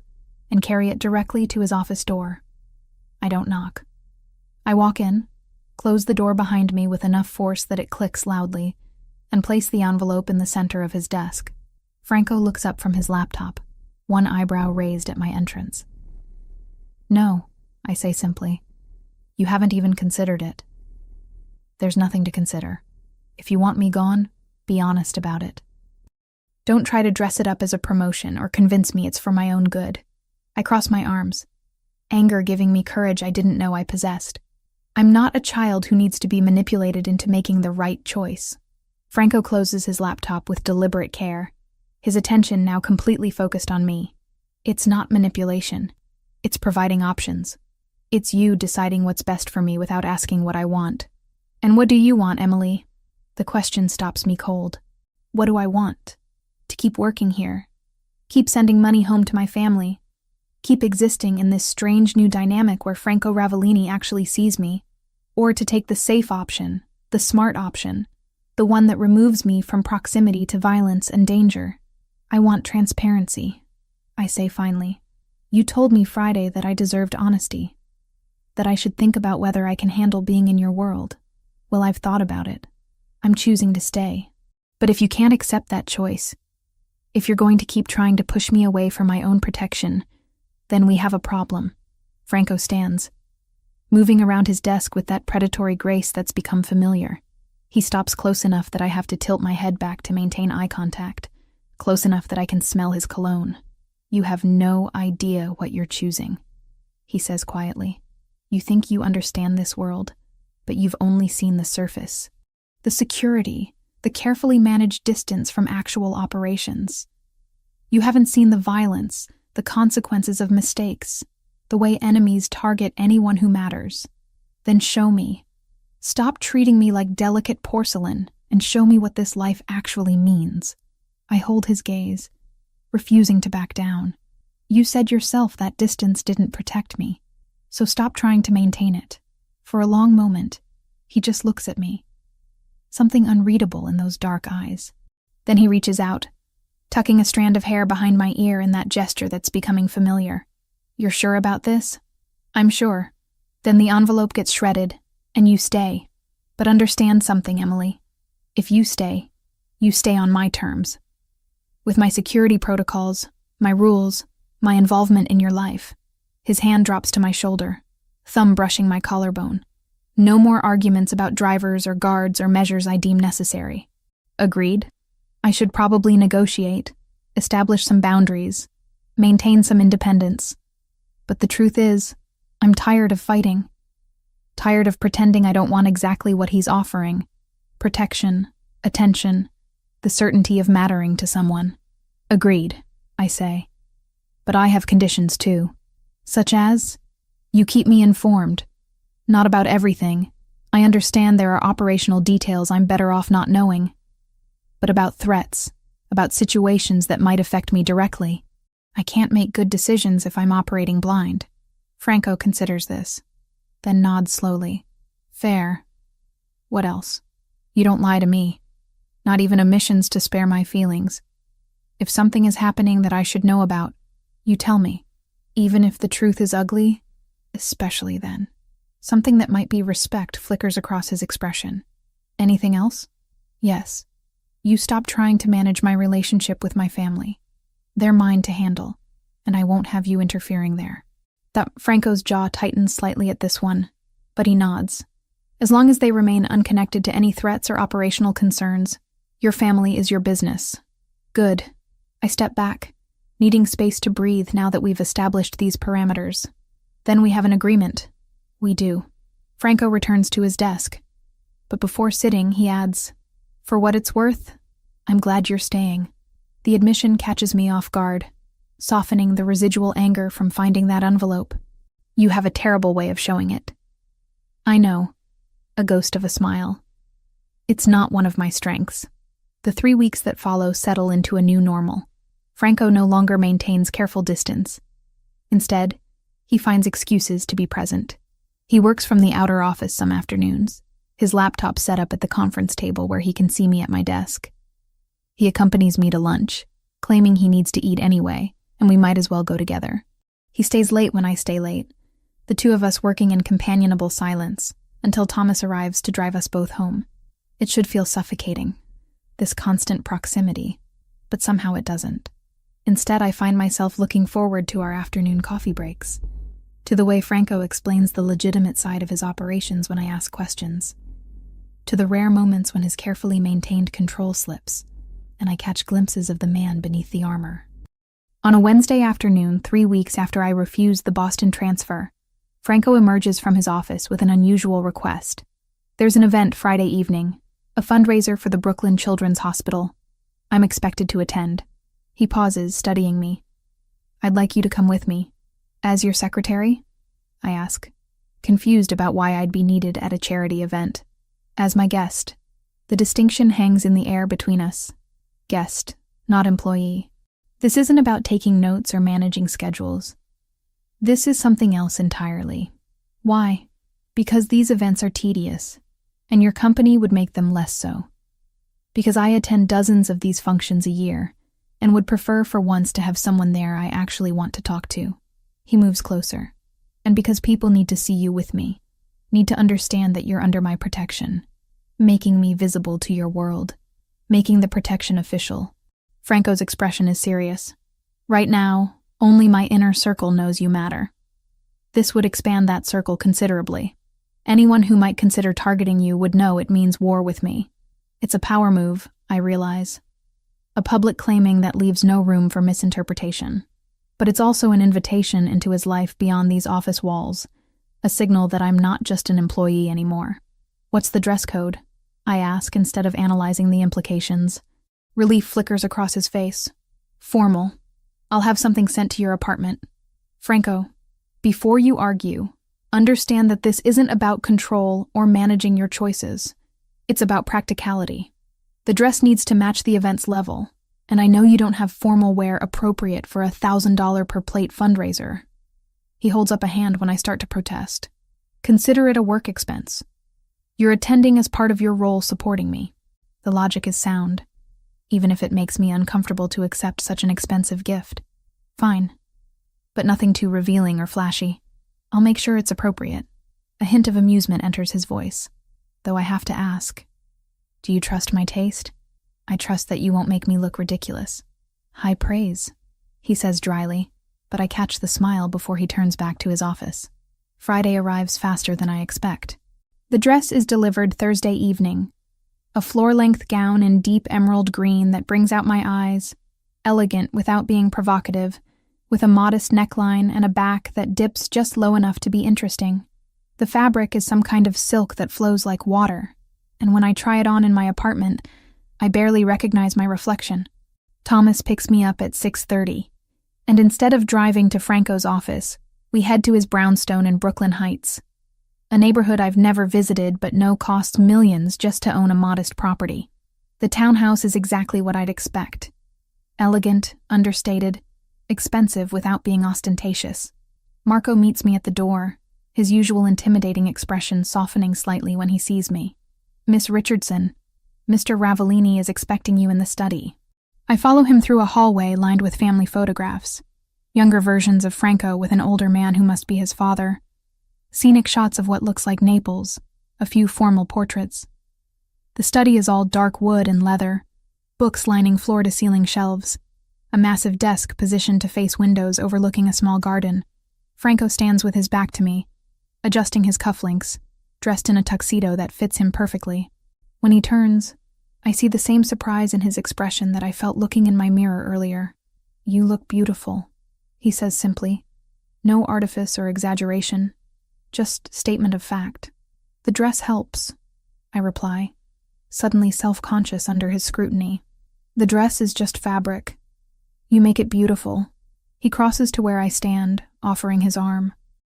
and carry it directly to his office door. I don't knock. I walk in, close the door behind me with enough force that it clicks loudly, and place the envelope in the center of his desk. Franco looks up from his laptop, one eyebrow raised at my entrance. No, I say simply. You haven't even considered it. There's nothing to consider. If you want me gone, be honest about it. Don't try to dress it up as a promotion or convince me it's for my own good. I cross my arms, anger giving me courage I didn't know I possessed. I'm not a child who needs to be manipulated into making the right choice. Franco closes his laptop with deliberate care, his attention now completely focused on me. It's not manipulation. It's providing options. It's you deciding what's best for me without asking what I want. And what do you want, Emily? The question stops me cold. What do I want? To keep working here. Keep sending money home to my family. Keep existing in this strange new dynamic where Franco Ravellini actually sees me. Or to take the safe option, the smart option, the one that removes me from proximity to violence and danger. I want transparency, I say finally. You told me Friday that I deserved honesty, that I should think about whether I can handle being in your world. Well, I've thought about it. I'm choosing to stay. But if you can't accept that choice, if you're going to keep trying to push me away for my own protection, then we have a problem. Franco stands, moving around his desk with that predatory grace that's become familiar. He stops close enough that I have to tilt my head back to maintain eye contact, close enough that I can smell his cologne. You have no idea what you're choosing, he says quietly. You think you understand this world, but you've only seen the surface. The security, the carefully managed distance from actual operations. You haven't seen the violence, the consequences of mistakes, the way enemies target anyone who matters. Then show me. Stop treating me like delicate porcelain and show me what this life actually means. I hold his gaze, refusing to back down. You said yourself that distance didn't protect me, so stop trying to maintain it. For a long moment, he just looks at me. Something unreadable in those dark eyes. Then he reaches out, tucking a strand of hair behind my ear in that gesture that's becoming familiar. You're sure about this? I'm sure. Then the envelope gets shredded, and you stay. But understand something, Emily. If you stay on my terms. With my security protocols, my rules, my involvement in your life. His hand drops to my shoulder, thumb brushing my collarbone. No more arguments about drivers or guards or measures I deem necessary. Agreed? I should probably negotiate, establish some boundaries, maintain some independence. But the truth is, I'm tired of fighting. Tired of pretending I don't want exactly what he's offering. Protection, attention, the certainty of mattering to someone. Agreed, I say. But I have conditions too. Such as, you keep me informed. Not about everything. I understand there are operational details I'm better off not knowing. But about threats, about situations that might affect me directly. I can't make good decisions if I'm operating blind. Franco considers this, then nods slowly. Fair. What else? You don't lie to me. Not even omissions to spare my feelings. If something is happening that I should know about, you tell me. Even if the truth is ugly, especially then. Something that might be respect flickers across his expression. Anything else? Yes. You stop trying to manage my relationship with my family. They're mine to handle, and I won't have you interfering there. Franco's jaw tightens slightly at this one, but he nods. As long as they remain unconnected to any threats or operational concerns, your family is your business. Good. I step back, needing space to breathe now that we've established these parameters. Then we have an agreement. We do. Franco returns to his desk. But before sitting, he adds, for what it's worth, I'm glad you're staying. The admission catches me off guard, softening the residual anger from finding that envelope. You have a terrible way of showing it. I know. A ghost of a smile. It's not one of my strengths. The 3 weeks that follow settle into a new normal. Franco no longer maintains careful distance. Instead, he finds excuses to be present. He works from the outer office some afternoons, his laptop set up at the conference table where he can see me at my desk. He accompanies me to lunch, claiming he needs to eat anyway, and we might as well go together. He stays late when I stay late, the two of us working in companionable silence, until Thomas arrives to drive us both home. It should feel suffocating, this constant proximity, but somehow it doesn't. Instead, I find myself looking forward to our afternoon coffee breaks, to the way Franco explains the legitimate side of his operations when I ask questions, to the rare moments when his carefully maintained control slips, and I catch glimpses of the man beneath the armor. On a Wednesday afternoon, 3 weeks after I refused the Boston transfer, Franco emerges from his office with an unusual request. There's an event Friday evening, a fundraiser for the Brooklyn Children's Hospital. I'm expected to attend. He pauses, studying me. I'd like you to come with me. As your secretary? I ask, confused about why I'd be needed at a charity event. As my guest. The distinction hangs in the air between us. Guest, not employee. This isn't about taking notes or managing schedules. This is something else entirely. Why? Because these events are tedious, and your company would make them less so. Because I attend dozens of these functions a year, and would prefer for once to have someone there I actually want to talk to. He moves closer. And because people need to see you with me, need to understand that you're under my protection, making me visible to your world, making the protection official. Franco's expression is serious. Right now, only my inner circle knows you matter. This would expand that circle considerably. Anyone who might consider targeting you would know it means war with me. It's a power move, I realize. A public claiming that leaves no room for misinterpretation. But it's also an invitation into his life beyond these office walls, a signal that I'm not just an employee anymore. What's the dress code? I ask instead of analyzing the implications. Relief flickers across his face. Formal. I'll have something sent to your apartment. Franco, before you argue, understand that this isn't about control or managing your choices. It's about practicality. The dress needs to match the event's level, and I know you don't have formal wear appropriate for a $1,000 per plate fundraiser. He holds up a hand when I start to protest. Consider it a work expense. You're attending as part of your role supporting me. The logic is sound, even if it makes me uncomfortable to accept such an expensive gift. Fine, but nothing too revealing or flashy. I'll make sure it's appropriate. A hint of amusement enters his voice, though I have to ask, do you trust my taste? I trust that you won't make me look ridiculous. High praise, he says dryly, but I catch the smile before he turns back to his office. Friday arrives faster than I expect. The dress is delivered Thursday evening. A floor-length gown in deep emerald green that brings out my eyes, elegant without being provocative, with a modest neckline and a back that dips just low enough to be interesting. The fabric is some kind of silk that flows like water, and when I try it on in my apartment, I barely recognize my reflection. Thomas picks me up at 6:30, and instead of driving to Franco's office, we head to his brownstone in Brooklyn Heights, a neighborhood I've never visited but know costs millions just to own a modest property. The townhouse is exactly what I'd expect. Elegant, understated, expensive without being ostentatious. Marco meets me at the door, his usual intimidating expression softening slightly when he sees me. "Miss Richardson, Mr. Ravellini is expecting you in the study." I follow him through a hallway lined with family photographs, younger versions of Franco with an older man who must be his father, scenic shots of what looks like Naples, a few formal portraits. The study is all dark wood and leather, books lining floor-to-ceiling shelves, a massive desk positioned to face windows overlooking a small garden. Franco stands with his back to me, adjusting his cufflinks, dressed in a tuxedo that fits him perfectly. When he turns, I see the same surprise in his expression that I felt looking in my mirror earlier. "You look beautiful," he says simply. No artifice or exaggeration, just statement of fact. "The dress helps," I reply, suddenly self-conscious under his scrutiny. "The dress is just fabric. You make it beautiful." He crosses to where I stand, offering his arm.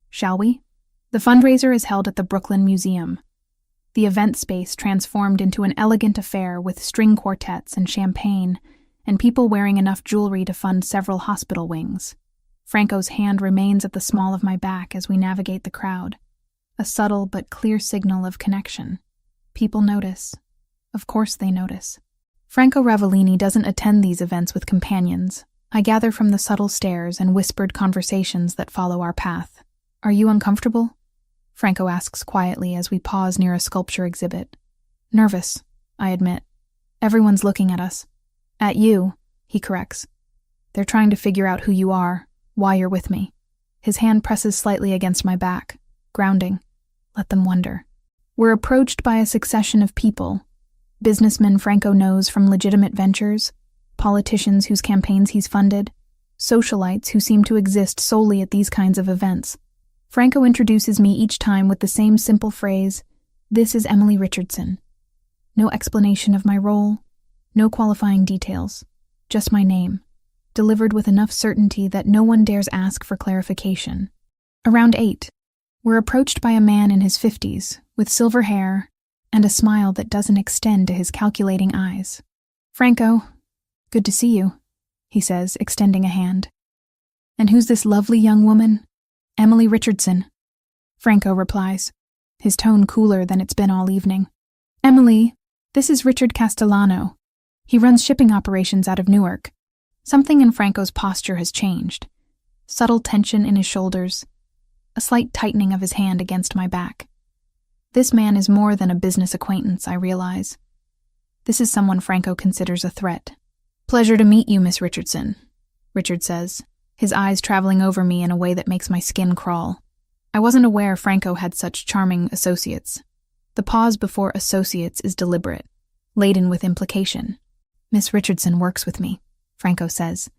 "Shall we?" The fundraiser is held at the Brooklyn Museum, the event space transformed into an elegant affair with string quartets and champagne, and people wearing enough jewelry to fund several hospital wings. Franco's hand remains at the small of my back as we navigate the crowd, a subtle but clear signal of connection. People notice. Of course they notice. Franco Ravellini doesn't attend these events with companions. I gather from the subtle stares and whispered conversations that follow our path. "Are you uncomfortable?" Franco asks quietly as we pause near a sculpture exhibit. "Nervous," I admit. "Everyone's looking at us." "At you," he corrects. "They're trying to figure out who you are, why you're with me." His hand presses slightly against my back, grounding. "Let them wonder." We're approached by a succession of people. Businessmen Franco knows from legitimate ventures, politicians whose campaigns he's funded, socialites who seem to exist solely at these kinds of events. Franco introduces me each time with the same simple phrase, "This is Emily Richardson." No explanation of my role, no qualifying details, just my name, delivered with enough certainty that no one dares ask for clarification. Around 8, we're approached by a man in his 50s, with silver hair and a smile that doesn't extend to his calculating eyes. "Franco, good to see you," he says, extending a hand. "And who's this lovely young woman?" "Emily Richardson," Franco replies, his tone cooler than it's been all evening. "Emily, this is Richard Castellano. He runs shipping operations out of Newark." Something in Franco's posture has changed. Subtle tension in his shoulders, a slight tightening of his hand against my back. This man is more than a business acquaintance, I realize. This is someone Franco considers a threat. "Pleasure to meet you, Miss Richardson," Richard says, his eyes traveling over me in a way that makes my skin crawl. I wasn't aware Franco had such charming associates. The pause before associates is deliberate, laden with implication. "Miss Richardson works with me," Franco says,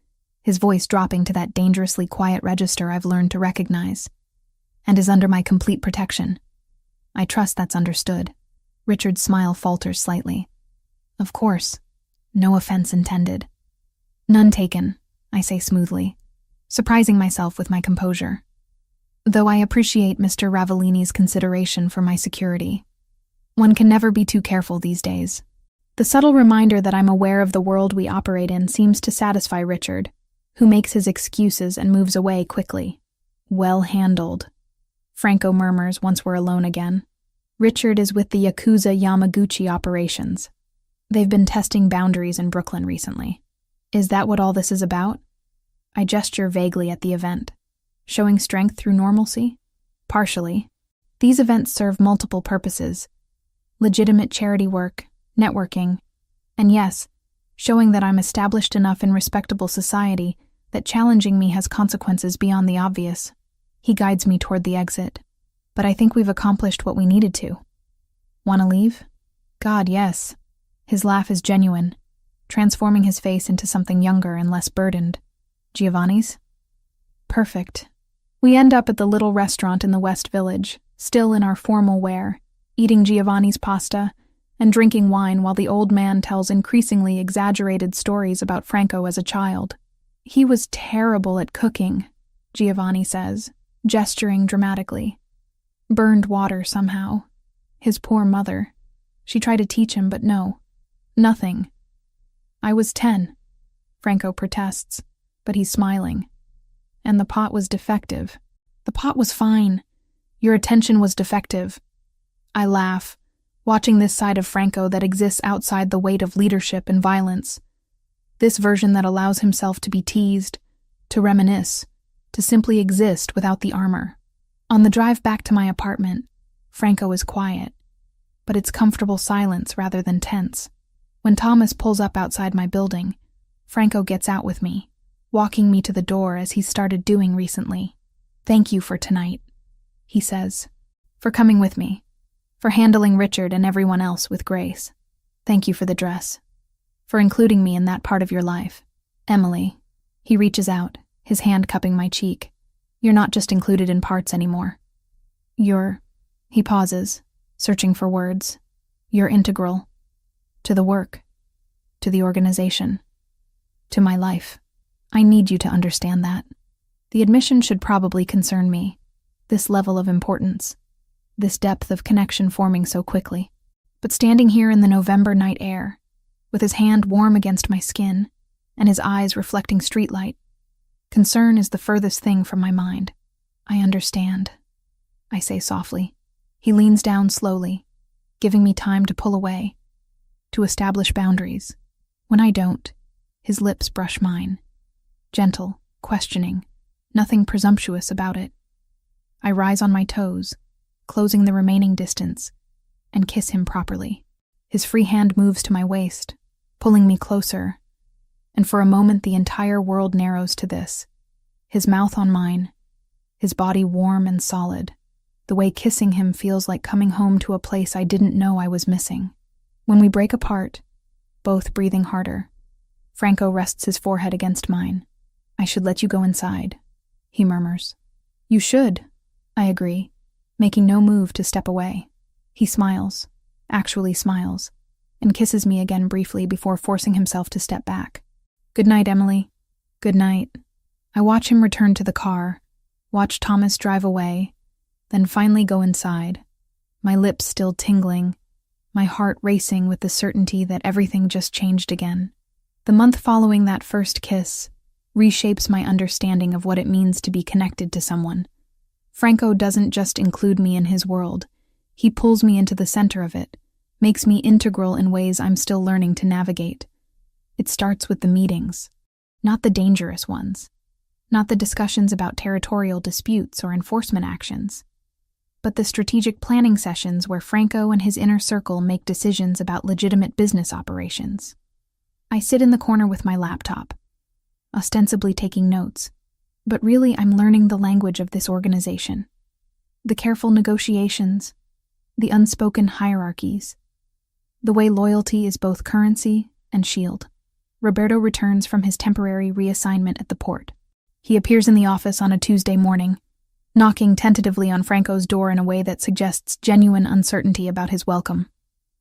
his voice dropping to that dangerously quiet register I've learned to recognize, "and is under my complete protection." I trust that's understood. Richard's smile falters slightly. "Of course. No offense intended." "None taken," I say smoothly, surprising myself with my composure. Though I appreciate Mr. Ravellini's consideration for my security. One can never be too careful these days. The subtle reminder that I'm aware of the world we operate in seems to satisfy Richard, who makes his excuses and moves away quickly. "Well handled," Franco murmurs once we're alone again. Richard is with the Yakuza Yamaguchi operations. They've been testing boundaries in Brooklyn recently. Is that what all this is about? I gesture vaguely at the event. Showing strength through normalcy? Partially. These events serve multiple purposes. Legitimate charity work, networking, and yes, showing that I'm established enough in respectable society that challenging me has consequences beyond the obvious. He guides me toward the exit. But I think we've accomplished what we needed to. "Want to leave?" "God, yes." His laugh is genuine, transforming his face into something younger and less burdened. "Giovanni's?" Perfect. We end up at the little restaurant in the West Village, still in our formal wear, eating Giovanni's pasta and drinking wine while the old man tells increasingly exaggerated stories about Franco as a child. He was terrible at cooking, Giovanni says, gesturing dramatically. Burned water somehow. His poor mother. She tried to teach him, but no. Nothing. I was 10, Franco protests, but he's smiling. And the pot was defective. The pot was fine. Your attention was defective. I laugh, watching this side of Franco that exists outside the weight of leadership and violence. This version that allows himself to be teased, to reminisce, to simply exist without the armor. On the drive back to my apartment, Franco is quiet, but it's comfortable silence rather than tense. When Thomas pulls up outside my building, Franco gets out with me, walking me to the door as he's started doing recently. "Thank you for tonight," he says. "For coming with me. For handling Richard and everyone else with grace. Thank you for the dress. For including me in that part of your life. Emily." He reaches out, his hand cupping my cheek. "You're not just included in parts anymore. He pauses, searching for words. "You're integral. To the work. To the organization. To my life. I need you to understand that." The admission should probably concern me. This level of importance. This depth of connection forming so quickly. But standing here in the November night air, with his hand warm against my skin, and his eyes reflecting streetlight, concern is the furthest thing from my mind. "I understand," I say softly. He leans down slowly, giving me time to pull away, to establish boundaries. When I don't, his lips brush mine. Gentle, questioning, nothing presumptuous about it. I rise on my toes, closing the remaining distance, and kiss him properly. His free hand moves to my waist, pulling me closer, and for a moment the entire world narrows to this. His mouth on mine, his body warm and solid. The way kissing him feels like coming home to a place I didn't know I was missing. When we break apart, both breathing harder, Franco rests his forehead against mine. "I should let you go inside," he murmurs. "You should," I agree, making no move to step away. He smiles, actually smiles, and kisses me again briefly before forcing himself to step back. "Good night, Emily." "Good night." I watch him return to the car, watch Thomas drive away, then finally go inside, my lips still tingling, my heart racing with the certainty that everything just changed again. The month following that first kiss reshapes my understanding of what it means to be connected to someone. Franco doesn't just include me in his world, he pulls me into the center of it, makes me integral in ways I'm still learning to navigate. It starts with the meetings, not the dangerous ones, not the discussions about territorial disputes or enforcement actions, but the strategic planning sessions where Franco and his inner circle make decisions about legitimate business operations. I sit in the corner with my laptop, ostensibly taking notes, but really I'm learning the language of this organization. The careful negotiations, the unspoken hierarchies, the way loyalty is both currency and shield. Roberto returns from his temporary reassignment at the port. He appears in the office on a Tuesday morning, knocking tentatively on Franco's door in a way that suggests genuine uncertainty about his welcome.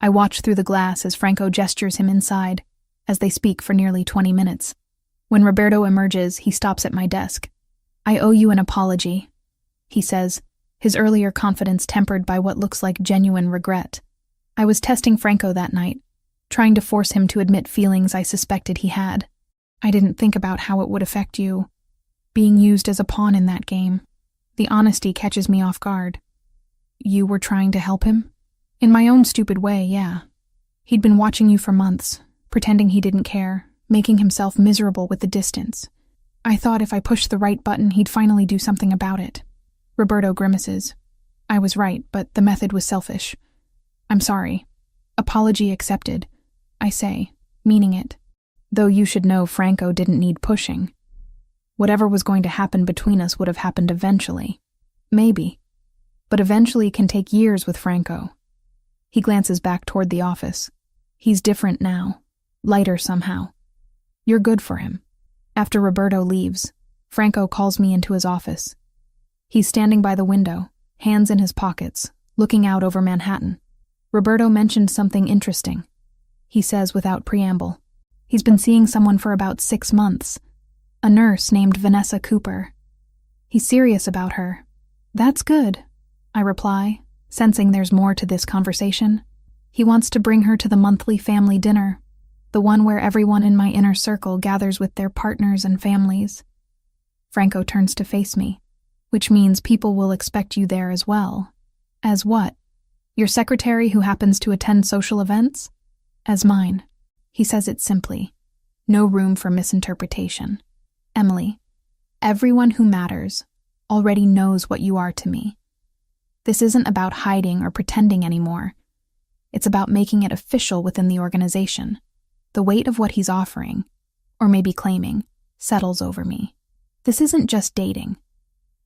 I watch through the glass as Franco gestures him inside, as they speak for nearly 20 minutes. When Roberto emerges, he stops at my desk. "I owe you an apology," he says, his earlier confidence tempered by what looks like genuine regret. "I was testing Franco that night, trying to force him to admit feelings I suspected he had. I didn't think about how it would affect you, being used as a pawn in that game. The honesty catches me off guard." "You were trying to help him?" "In my own stupid way, yeah. He'd been watching you for months, pretending he didn't care, making himself miserable with the distance. I thought if I pushed the right button, he'd finally do something about it." Roberto grimaces. "I was right, but the method was selfish. I'm sorry. Apology accepted," I say, meaning it. Though you should know Franco didn't need pushing. Whatever was going to happen between us would have happened eventually. Maybe. But eventually can take years with Franco. He glances back toward the office. He's different now. Lighter somehow. You're good for him. After Roberto leaves, Franco calls me into his office. He's standing by the window, hands in his pockets, looking out over Manhattan. Roberto mentioned something interesting. He says without preamble. He's been seeing someone for about 6 months, a nurse named Vanessa Cooper. He's serious about her. That's good, I reply, sensing there's more to this conversation. He wants to bring her to the monthly family dinner, the one where everyone in my inner circle gathers with their partners and families. Franco turns to face me, which means people will expect you there as well. As what? Your secretary who happens to attend social events? As mine. He says it simply. No room for misinterpretation. Emily, everyone who matters already knows what you are to me. This isn't about hiding or pretending anymore. It's about making it official within the organization. The weight of what he's offering, or maybe claiming, settles over me. This isn't just dating.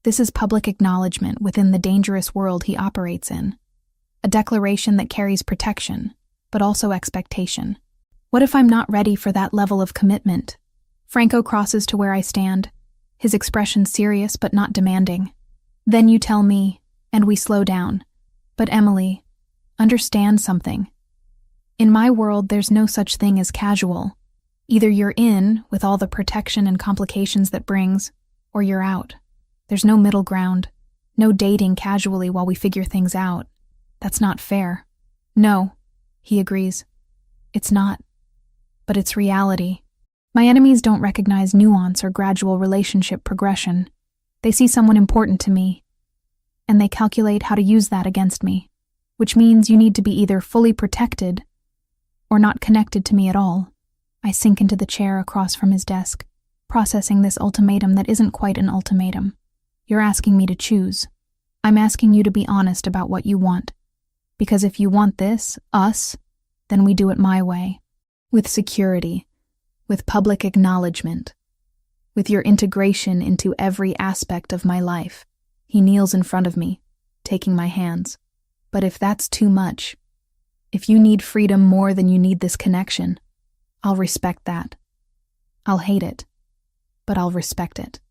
This is public acknowledgement within the dangerous world he operates in. A declaration that carries protection, but also expectation. What if I'm not ready for that level of commitment? Franco crosses to where I stand, his expression serious but not demanding. Then you tell me, and we slow down. But Emily, understand something. In my world, there's no such thing as casual. Either you're in, with all the protection and complications that brings, or you're out. There's no middle ground. No dating casually while we figure things out. That's not fair. No, he agrees. It's not. But it's reality. My enemies don't recognize nuance or gradual relationship progression. They see someone important to me, and they calculate how to use that against me, which means you need to be either fully protected or not connected to me at all. I sink into the chair across from his desk, processing this ultimatum that isn't quite an ultimatum. You're asking me to choose. I'm asking you to be honest about what you want. Because if you want this, us, then we do it my way. With security, with public acknowledgement, with your integration into every aspect of my life. He kneels in front of me, taking my hands. But if that's too much, if you need freedom more than you need this connection, I'll respect that. I'll hate it, but I'll respect it.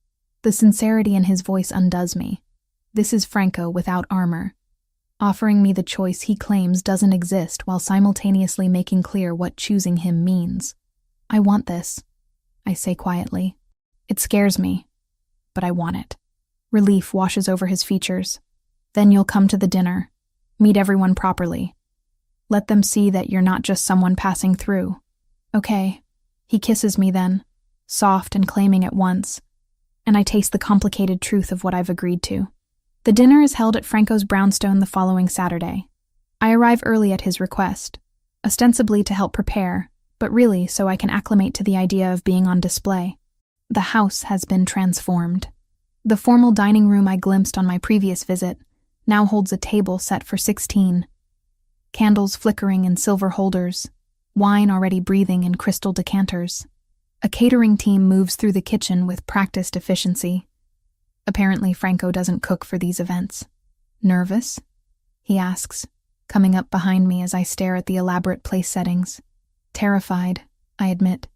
The sincerity in his voice undoes me. This is Franco without armor, offering me the choice he claims doesn't exist while simultaneously making clear what choosing him means. I want this, I say quietly. It scares me, but I want it. Relief washes over his features. Then you'll come to the dinner, meet everyone properly. Let them see that you're not just someone passing through. Okay. He kisses me then, soft and claiming at once, and I taste the complicated truth of what I've agreed to. The dinner is held at Franco's brownstone the following Saturday. I arrive early at his request, ostensibly to help prepare, but really so I can acclimate to the idea of being on display. The house has been transformed. The formal dining room I glimpsed on my previous visit now holds a table set for 16. Candles flickering in silver holders, wine already breathing in crystal decanters. A catering team moves through the kitchen with practiced efficiency. Apparently, Franco doesn't cook for these events. Nervous? He asks, coming up behind me as I stare at the elaborate place settings. Terrified, I admit.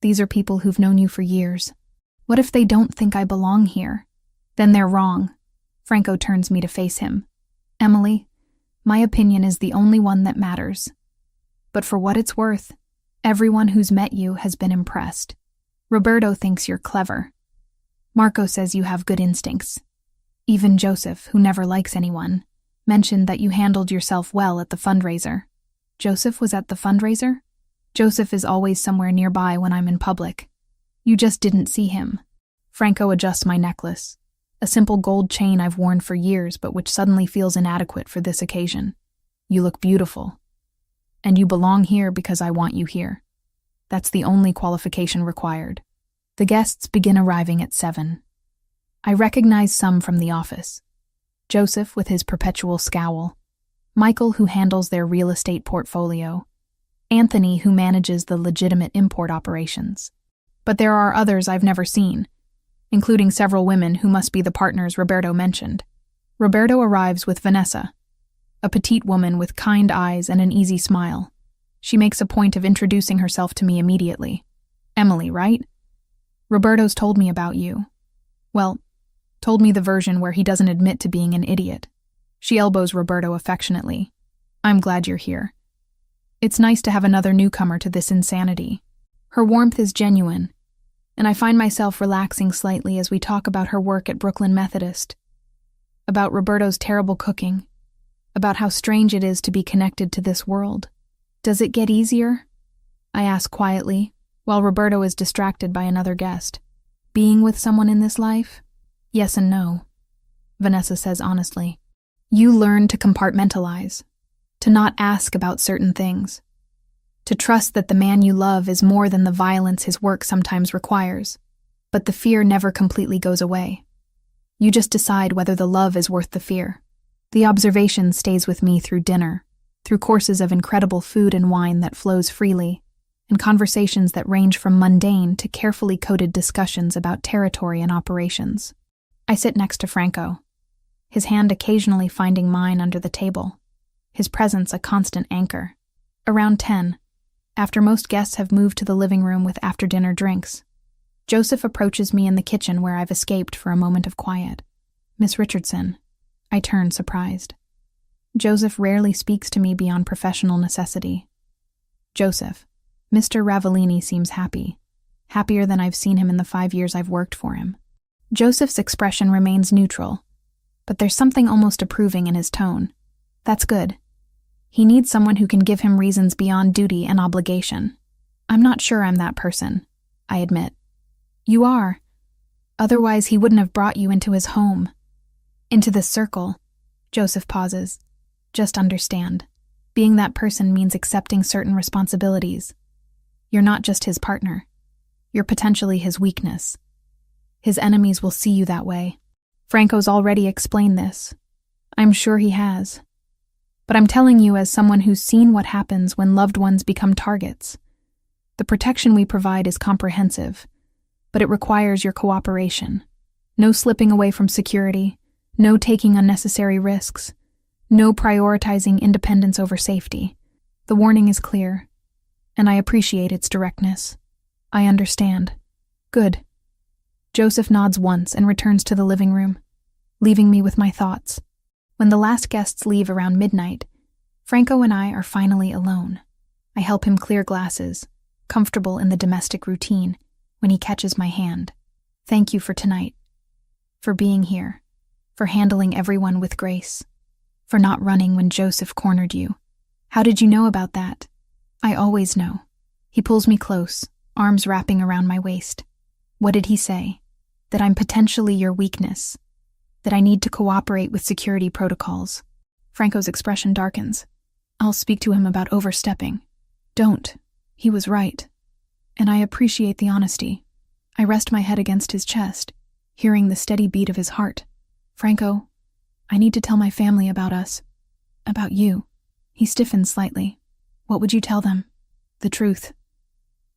These are people who've known you for years. What if they don't think I belong here? Then they're wrong. Franco turns me to face him. Emily, my opinion is the only one that matters. But for what it's worth, everyone who's met you has been impressed. Roberto thinks you're clever. Marco says you have good instincts. Even Joseph, who never likes anyone, mentioned that you handled yourself well at the fundraiser. Joseph was at the fundraiser? Joseph is always somewhere nearby when I'm in public. You just didn't see him. Franco adjusts my necklace, a simple gold chain I've worn for years but which suddenly feels inadequate for this occasion. You look beautiful. And you belong here because I want you here. That's the only qualification required. The guests begin arriving at 7. I recognize some from the office. Joseph with his perpetual scowl, Michael who handles their real estate portfolio, Anthony who manages the legitimate import operations. But there are others I've never seen, including several women who must be the partners Roberto mentioned. Roberto arrives with Vanessa, a petite woman with kind eyes and an easy smile. She makes a point of introducing herself to me immediately. Emily, right? Roberto's told me about you. Well, told me the version where he doesn't admit to being an idiot. She elbows Roberto affectionately. I'm glad you're here. It's nice to have another newcomer to this insanity. Her warmth is genuine, and I find myself relaxing slightly as we talk about her work at Brooklyn Methodist, about Roberto's terrible cooking, about how strange it is to be connected to this world. Does it get easier? I ask quietly, while Roberto is distracted by another guest. Being with someone in this life? Yes and no, Vanessa says honestly. You learn to compartmentalize, to not ask about certain things, to trust that the man you love is more than the violence his work sometimes requires, but the fear never completely goes away. You just decide whether the love is worth the fear. The observation stays with me through dinner, through courses of incredible food and wine that flows freely, and conversations that range from mundane to carefully coded discussions about territory and operations. I sit next to Franco, his hand occasionally finding mine under the table, his presence a constant anchor. Around 10, after most guests have moved to the living room with after-dinner drinks, Joseph approaches me in the kitchen where I've escaped for a moment of quiet. Miss Richardson. I turn, surprised. Joseph rarely speaks to me beyond professional necessity. Joseph. Mr. Ravellini seems happy. Happier than I've seen him in the 5 years I've worked for him. Joseph's expression remains neutral, but there's something almost approving in his tone. That's good. He needs someone who can give him reasons beyond duty and obligation. I'm not sure I'm that person, I admit. You are. Otherwise, he wouldn't have brought you into his home. Into this circle. Joseph pauses. Just understand. Being that person means accepting certain responsibilities. You're not just his partner. You're potentially his weakness. His enemies will see you that way. Franco's already explained this. I'm sure he has. But I'm telling you as someone who's seen what happens when loved ones become targets. The protection we provide is comprehensive, but it requires your cooperation. No slipping away from security, no taking unnecessary risks, no prioritizing independence over safety. The warning is clear, and I appreciate its directness. I understand. Good. Joseph nods once and returns to the living room, leaving me with my thoughts. When the last guests leave around midnight, Franco and I are finally alone. I help him clear glasses, comfortable in the domestic routine, when he catches my hand. Thank you for tonight, for being here, for handling everyone with grace, for not running when Joseph cornered you. How did you know about that? I always know. He pulls me close, arms wrapping around my waist. What did he say? That I'm potentially your weakness, that I need to cooperate with security protocols. Franco's expression darkens. I'll speak to him about overstepping. Don't. He was right. And I appreciate the honesty. I rest my head against his chest, hearing the steady beat of his heart. Franco, I need to tell my family about us. About you. He stiffens slightly. What would you tell them? The truth.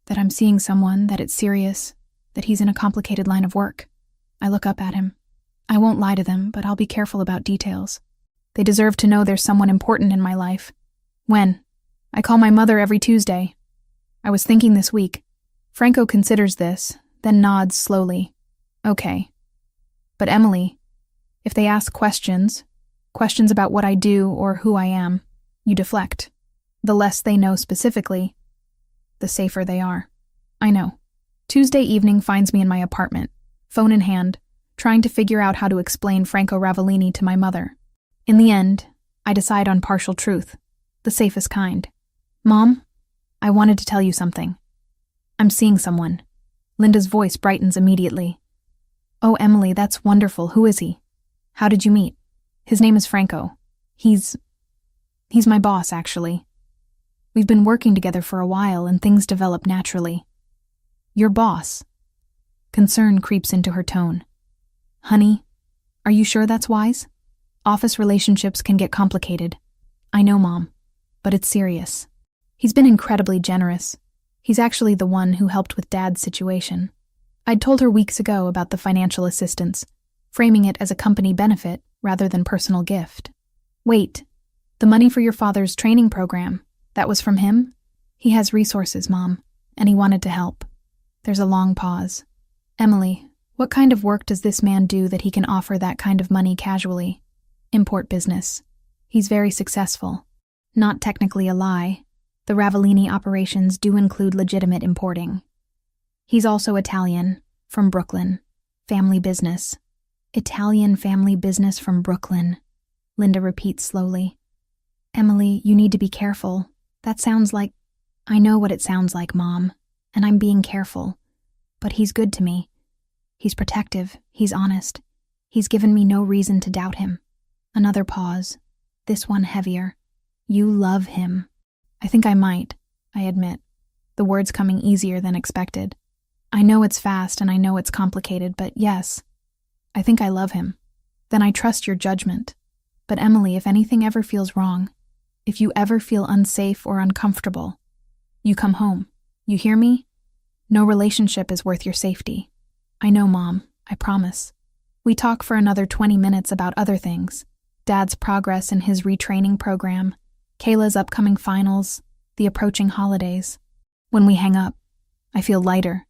That I'm seeing someone, that it's serious, that he's in a complicated line of work. I look up at him. I won't lie to them, but I'll be careful about details. They deserve to know there's someone important in my life. When? I call my mother every Tuesday. I was thinking this week. Franco considers this, then nods slowly. Okay. But Emily, if they ask questions about what I do or who I am, you deflect. The less they know specifically, the safer they are. I know. Tuesday evening finds me in my apartment, phone in hand, trying to figure out how to explain Franco Ravellini to my mother. In the end, I decide on partial truth, the safest kind. Mom, I wanted to tell you something. I'm seeing someone. Linda's voice brightens immediately. Oh, Emily, that's wonderful. Who is he? How did you meet? His name is Franco. He's my boss, actually. We've been working together for a while and things develop naturally. Your boss? Concern creeps into her tone. Honey, are you sure that's wise? Office relationships can get complicated. I know, Mom, but it's serious. He's been incredibly generous. He's actually the one who helped with Dad's situation. I'd told her weeks ago about the financial assistance, framing it as a company benefit rather than personal gift. Wait, the money for your father's training program, that was from him? He has resources, Mom, and he wanted to help. There's a long pause. Emily, What kind of work does this man do that he can offer that kind of money casually? Import business. He's very successful. Not technically a lie. The Ravellini operations do include legitimate importing. He's also Italian, from Brooklyn. Family business. Italian family business from Brooklyn, Linda repeats slowly. Emily, you need to be careful. That sounds like... I know what it sounds like, Mom, and I'm being careful. But he's good to me. He's protective, he's honest. He's given me no reason to doubt him. Another pause. This one heavier. You love him. I think I might, I admit, the words coming easier than expected. I know it's fast and I know it's complicated, but yes, I think I love him. Then I trust your judgment. But Emily, if anything ever feels wrong, if you ever feel unsafe or uncomfortable, you come home. You hear me? No relationship is worth your safety. I know, Mom, I promise. We talk for another 20 minutes about other things. Dad's progress in his retraining program, Kayla's upcoming finals, the approaching holidays. When we hang up, I feel lighter.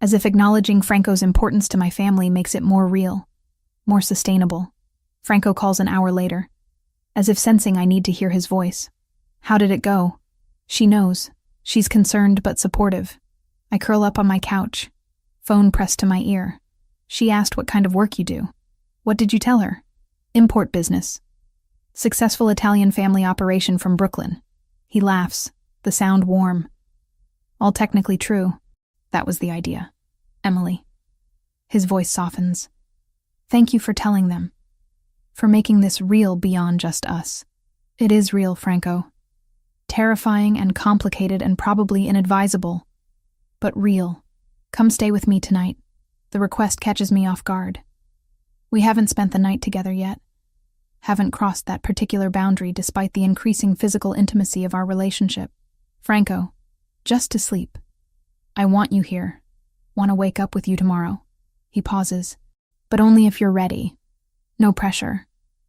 As if acknowledging Franco's importance to my family makes it more real, more sustainable. Franco calls an hour later, as if sensing I need to hear his voice. How did it go? She knows. She's concerned but supportive. I curl up on my couch, phone pressed to my ear. She asked what kind of work you do. What did you tell her? Import business. Successful Italian family operation from Brooklyn. He laughs, the sound warm. All technically true. That was the idea. Emily. His voice softens. Thank you for telling them. For making this real beyond just us. It is real, Franco. Terrifying and complicated and probably inadvisable. But real. Come stay with me tonight. The request catches me off guard. We haven't spent the night together yet. Haven't crossed that particular boundary despite the increasing physical intimacy of our relationship. Franco, just to sleep. I want you here. Want to wake up with you tomorrow. He pauses. But only if you're ready. No pressure.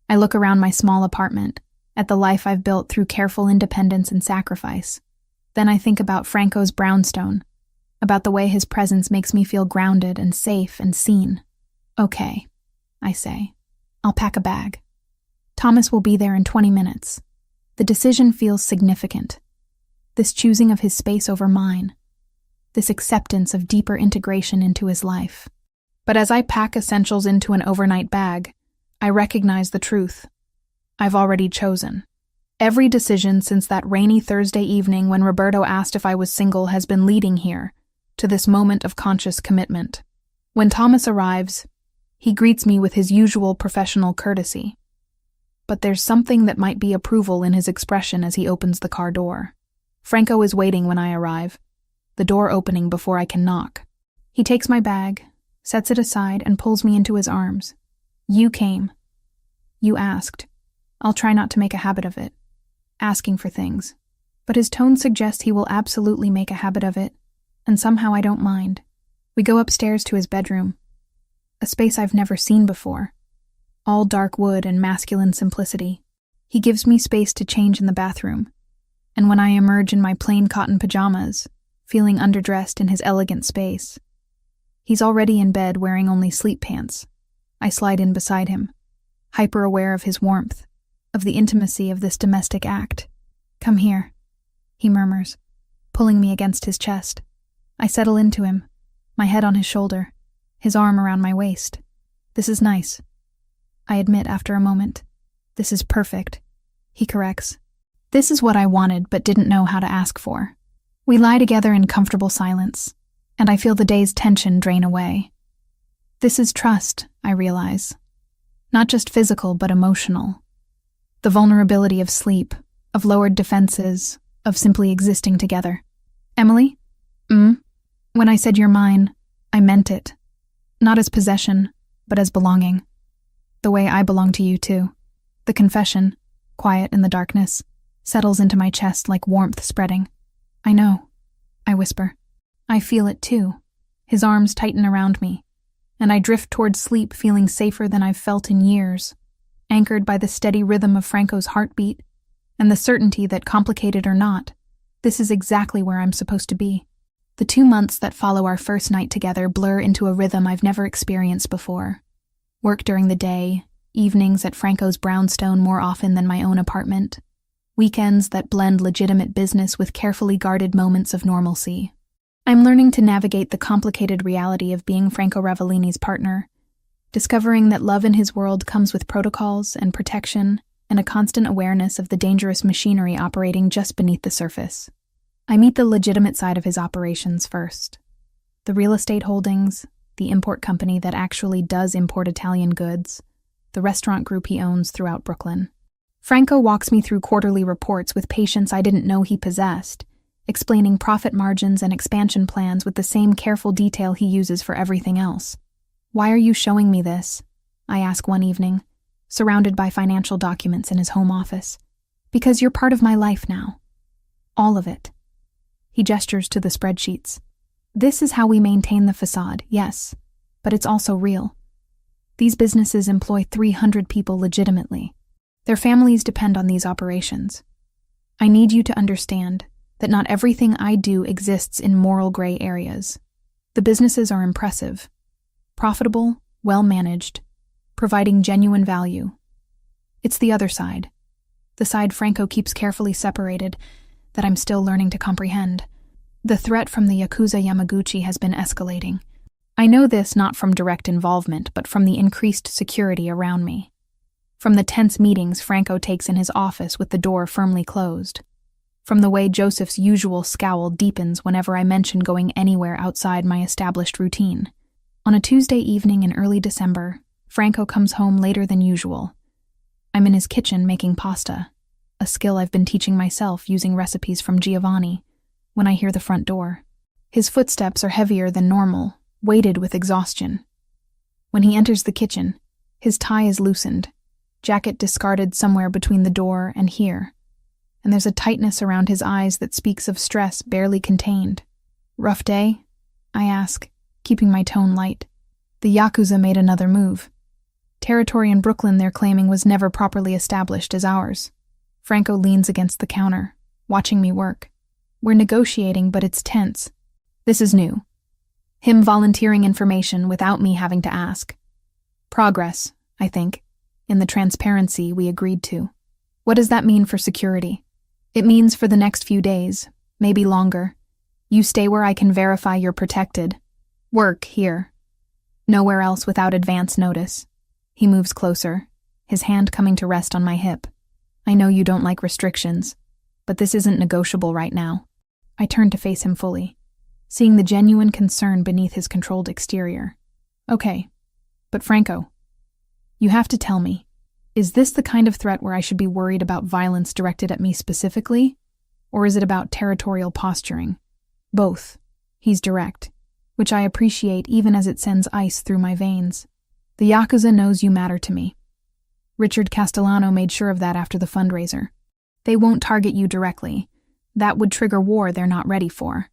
I look around my small apartment, at the life I've built through careful independence and sacrifice. Then I think about Franco's brownstone, about the way his presence makes me feel grounded and safe and seen. Okay, I say. I'll pack a bag. Thomas will be there in 20 minutes. The decision feels significant. This choosing of his space over mine. This acceptance of deeper integration into his life. But as I pack essentials into an overnight bag, I recognize the truth. I've already chosen. Every decision since that rainy Thursday evening when Roberto asked if I was single has been leading here, to this moment of conscious commitment. When Thomas arrives, he greets me with his usual professional courtesy. But there's something that might be approval in his expression as he opens the car door. Franco is waiting when I arrive, the door opening before I can knock. He takes my bag, sets it aside, and pulls me into his arms. You came. You asked. I'll try not to make a habit of it. Asking for things. But his tone suggests he will absolutely make a habit of it, and somehow I don't mind. We go upstairs to his bedroom. A space I've never seen before. All dark wood and masculine simplicity. He gives me space to change in the bathroom. And when I emerge in my plain cotton pajamas, feeling underdressed in his elegant space, he's already in bed wearing only sleep pants. I slide in beside him, hyper-aware of his warmth, of the intimacy of this domestic act. Come here, he murmurs, pulling me against his chest. I settle into him, my head on his shoulder, his arm around my waist. This is nice. I admit after a moment. This is perfect. He corrects. This is what I wanted but didn't know how to ask for. We lie together in comfortable silence, and I feel the day's tension drain away. This is trust, I realize. Not just physical but emotional. The vulnerability of sleep, of lowered defenses, of simply existing together. Emily? When I said you're mine, I meant it. Not as possession, but as belonging. The way I belong to you too. The confession, quiet in the darkness, settles into my chest like warmth spreading. I know, I whisper. I feel it too. His arms tighten around me, and I drift toward sleep feeling safer than I've felt in years, anchored by the steady rhythm of Franco's heartbeat and the certainty that, complicated or not, this is exactly where I'm supposed to be. The 2 months that follow our first night together blur into a rhythm I've never experienced before. Work during the day, evenings at Franco's brownstone more often than my own apartment, weekends that blend legitimate business with carefully guarded moments of normalcy. I'm learning to navigate the complicated reality of being Franco Ravellini's partner, discovering that love in his world comes with protocols and protection and a constant awareness of the dangerous machinery operating just beneath the surface. I meet the legitimate side of his operations first. The real estate holdings, the import company that actually does import Italian goods, the restaurant group he owns throughout Brooklyn. Franco walks me through quarterly reports with patience I didn't know he possessed, explaining profit margins and expansion plans with the same careful detail he uses for everything else. "Why are you showing me this?" I ask one evening, surrounded by financial documents in his home office. "Because you're part of my life now. All of it." He gestures to the spreadsheets. "This is how we maintain the facade, yes, but it's also real. These businesses employ 300 people legitimately. Their families depend on these operations. I need you to understand that not everything I do exists in moral gray areas. The businesses are impressive, profitable, well-managed, providing genuine value. It's the other side, the side Franco keeps carefully separated, that I'm still learning to comprehend. The threat from the Yakuza Yamaguchi has been escalating. I know this not from direct involvement, but from the increased security around me. From the tense meetings Franco takes in his office with the door firmly closed. From the way Joseph's usual scowl deepens whenever I mention going anywhere outside my established routine. On a Tuesday evening in early December, Franco comes home later than usual. I'm in his kitchen making pasta, a skill I've been teaching myself using recipes from Giovanni, when I hear the front door. His footsteps are heavier than normal, weighted with exhaustion. When he enters the kitchen, his tie is loosened, jacket discarded somewhere between the door and here, and there's a tightness around his eyes that speaks of stress barely contained. "Rough day?" I ask, keeping my tone light. The Yakuza made another move. Territory in Brooklyn they're claiming was never properly established as ours. Franco leans against the counter, watching me work. We're negotiating, but it's tense. This is new. Him volunteering information without me having to ask. Progress, I think, in the transparency we agreed to. What does that mean for security? It means for the next few days, maybe longer. You stay where I can verify you're protected. Work here. Nowhere else without advance notice. He moves closer, his hand coming to rest on my hip. I know you don't like restrictions, but this isn't negotiable right now. I turn to face him fully, seeing the genuine concern beneath his controlled exterior. Okay, but Franco, you have to tell me, is this the kind of threat where I should be worried about violence directed at me specifically, or is it about territorial posturing? Both. He's direct, which I appreciate even as it sends ice through my veins. The Yakuza knows you matter to me. Richard Castellano made sure of that after the fundraiser. They won't target you directly. That would trigger war they're not ready for.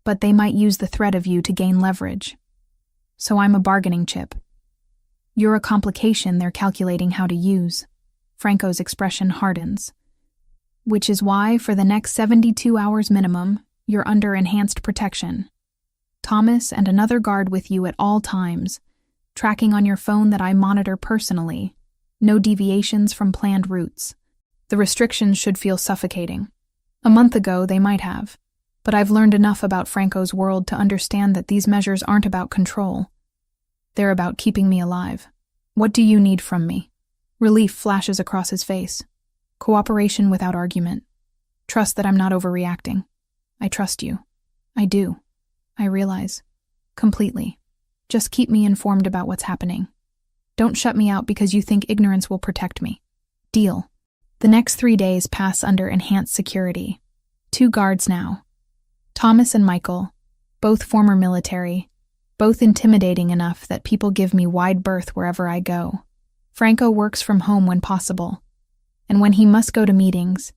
But they might use the threat of you to gain leverage. So I'm a bargaining chip. You're a complication they're calculating how to use. Franco's expression hardens. Which is why, for the next 72 hours minimum, you're under enhanced protection. Thomas and another guard with you at all times, tracking on your phone that I monitor personally. No deviations from planned routes. The restrictions should feel suffocating. A month ago, they might have. But I've learned enough about Franco's world to understand that these measures aren't about control. They're about keeping me alive. What do you need from me? Relief flashes across his face. Cooperation without argument. Trust that I'm not overreacting. I trust you. I do. I realize. Completely. Just keep me informed about what's happening. Don't shut me out because you think ignorance will protect me. Deal. The next 3 days pass under enhanced security. 2 guards now. Thomas and Michael, both former military, both intimidating enough that people give me wide berth wherever I go. Franco works from home when possible, and when he must go to meetings,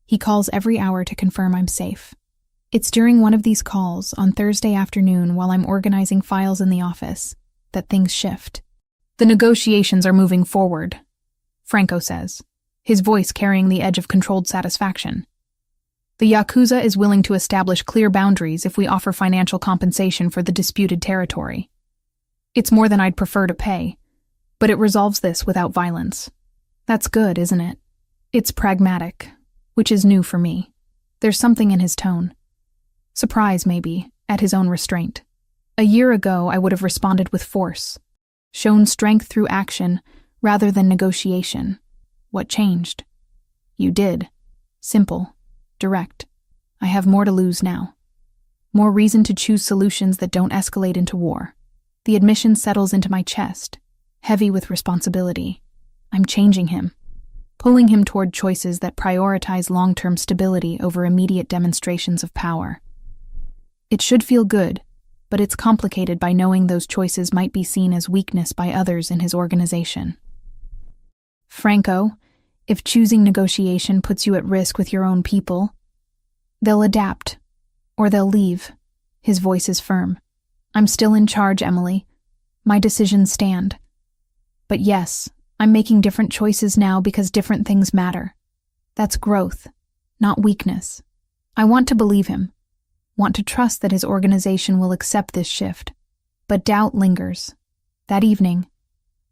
he calls every hour to confirm I'm safe. It's during one of these calls, on Thursday afternoon while I'm organizing files in the office, that things shift. The negotiations are moving forward, Franco says, his voice carrying the edge of controlled satisfaction. The Yakuza is willing to establish clear boundaries if we offer financial compensation for the disputed territory. It's more than I'd prefer to pay, but it resolves this without violence. That's good, isn't it? It's pragmatic, which is new for me. There's something in his tone. Surprise, maybe, at his own restraint. A year ago, I would have responded with force, shown strength through action rather than negotiation. What changed? You did. Simple. Direct. I have more to lose now. More reason to choose solutions that don't escalate into war. The admission settles into my chest, heavy with responsibility. I'm changing him, pulling him toward choices that prioritize long-term stability over immediate demonstrations of power. It should feel good, but it's complicated by knowing those choices might be seen as weakness by others in his organization. Franco, if choosing negotiation puts you at risk with your own people, they'll adapt, or they'll leave. His voice is firm. I'm still in charge, Emily. My decisions stand. But yes, I'm making different choices now because different things matter. That's growth, not weakness. I want to believe him, want to trust that his organization will accept this shift. But doubt lingers. That evening,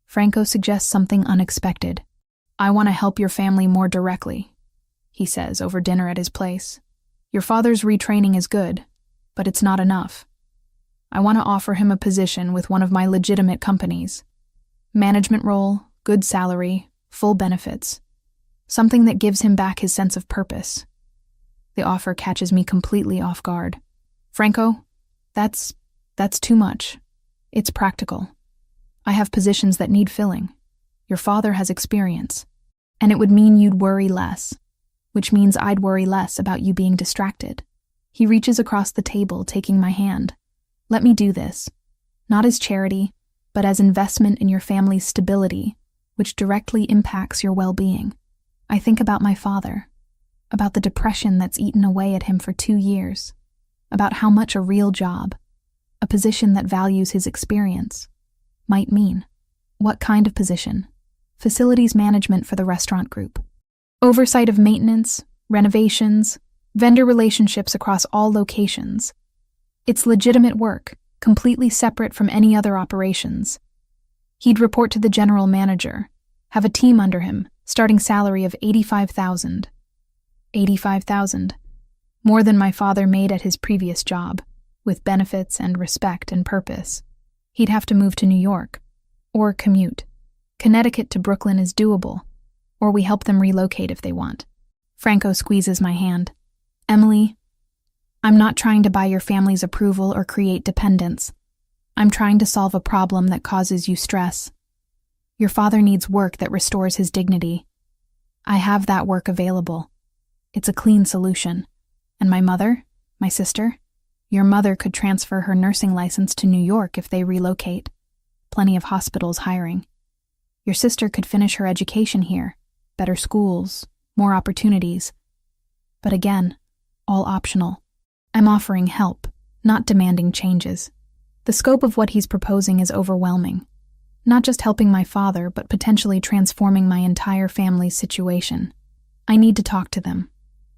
Franco suggests something unexpected. I want to help your family more directly, he says over dinner at his place. Your father's retraining is good, but it's not enough. I want to offer him a position with one of my legitimate companies. Management role, good salary, full benefits. Something that gives him back his sense of purpose. The offer catches me completely off guard. Franco, that's too much. It's practical. I have positions that need filling. Your father has experience, and it would mean you'd worry less, which means I'd worry less about you being distracted. He reaches across the table, taking my hand. Let me do this, not as charity, but as investment in your family's stability, which directly impacts your well-being. I think about my father, about the depression that's eaten away at him for 2 years, about how much a real job, a position that values his experience, might mean. What kind of position? Facilities management for the restaurant group. Oversight of maintenance, renovations, vendor relationships across all locations. It's legitimate work, completely separate from any other operations. He'd report to the general manager, have a team under him, starting salary of $85,000. $85,000. More than my father made at his previous job, with benefits and respect and purpose. He'd have to move to New York, or commute. Connecticut to Brooklyn is doable, or we help them relocate if they want. Franco squeezes my hand. Emily, I'm not trying to buy your family's approval or create dependence. I'm trying to solve a problem that causes you stress. Your father needs work that restores his dignity. I have that work available. It's a clean solution. And my mother, my sister, your mother could transfer her nursing license to New York if they relocate. Plenty of hospitals hiring. Your sister could finish her education here, better schools, more opportunities. But again, all optional. I'm offering help, not demanding changes. The scope of what he's proposing is overwhelming. Not just helping my father, but potentially transforming my entire family's situation. I need to talk to them.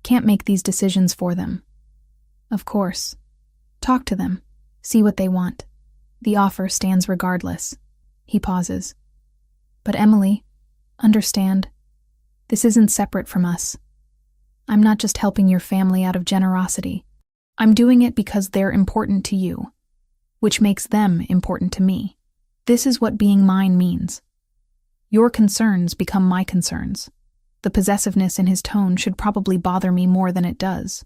Can't make these decisions for them. Of course. Talk to them. See what they want. The offer stands regardless. He pauses. But Emily, understand, this isn't separate from us. I'm not just helping your family out of generosity. I'm doing it because they're important to you, which makes them important to me. This is what being mine means. Your concerns become my concerns. The possessiveness in his tone should probably bother me more than it does.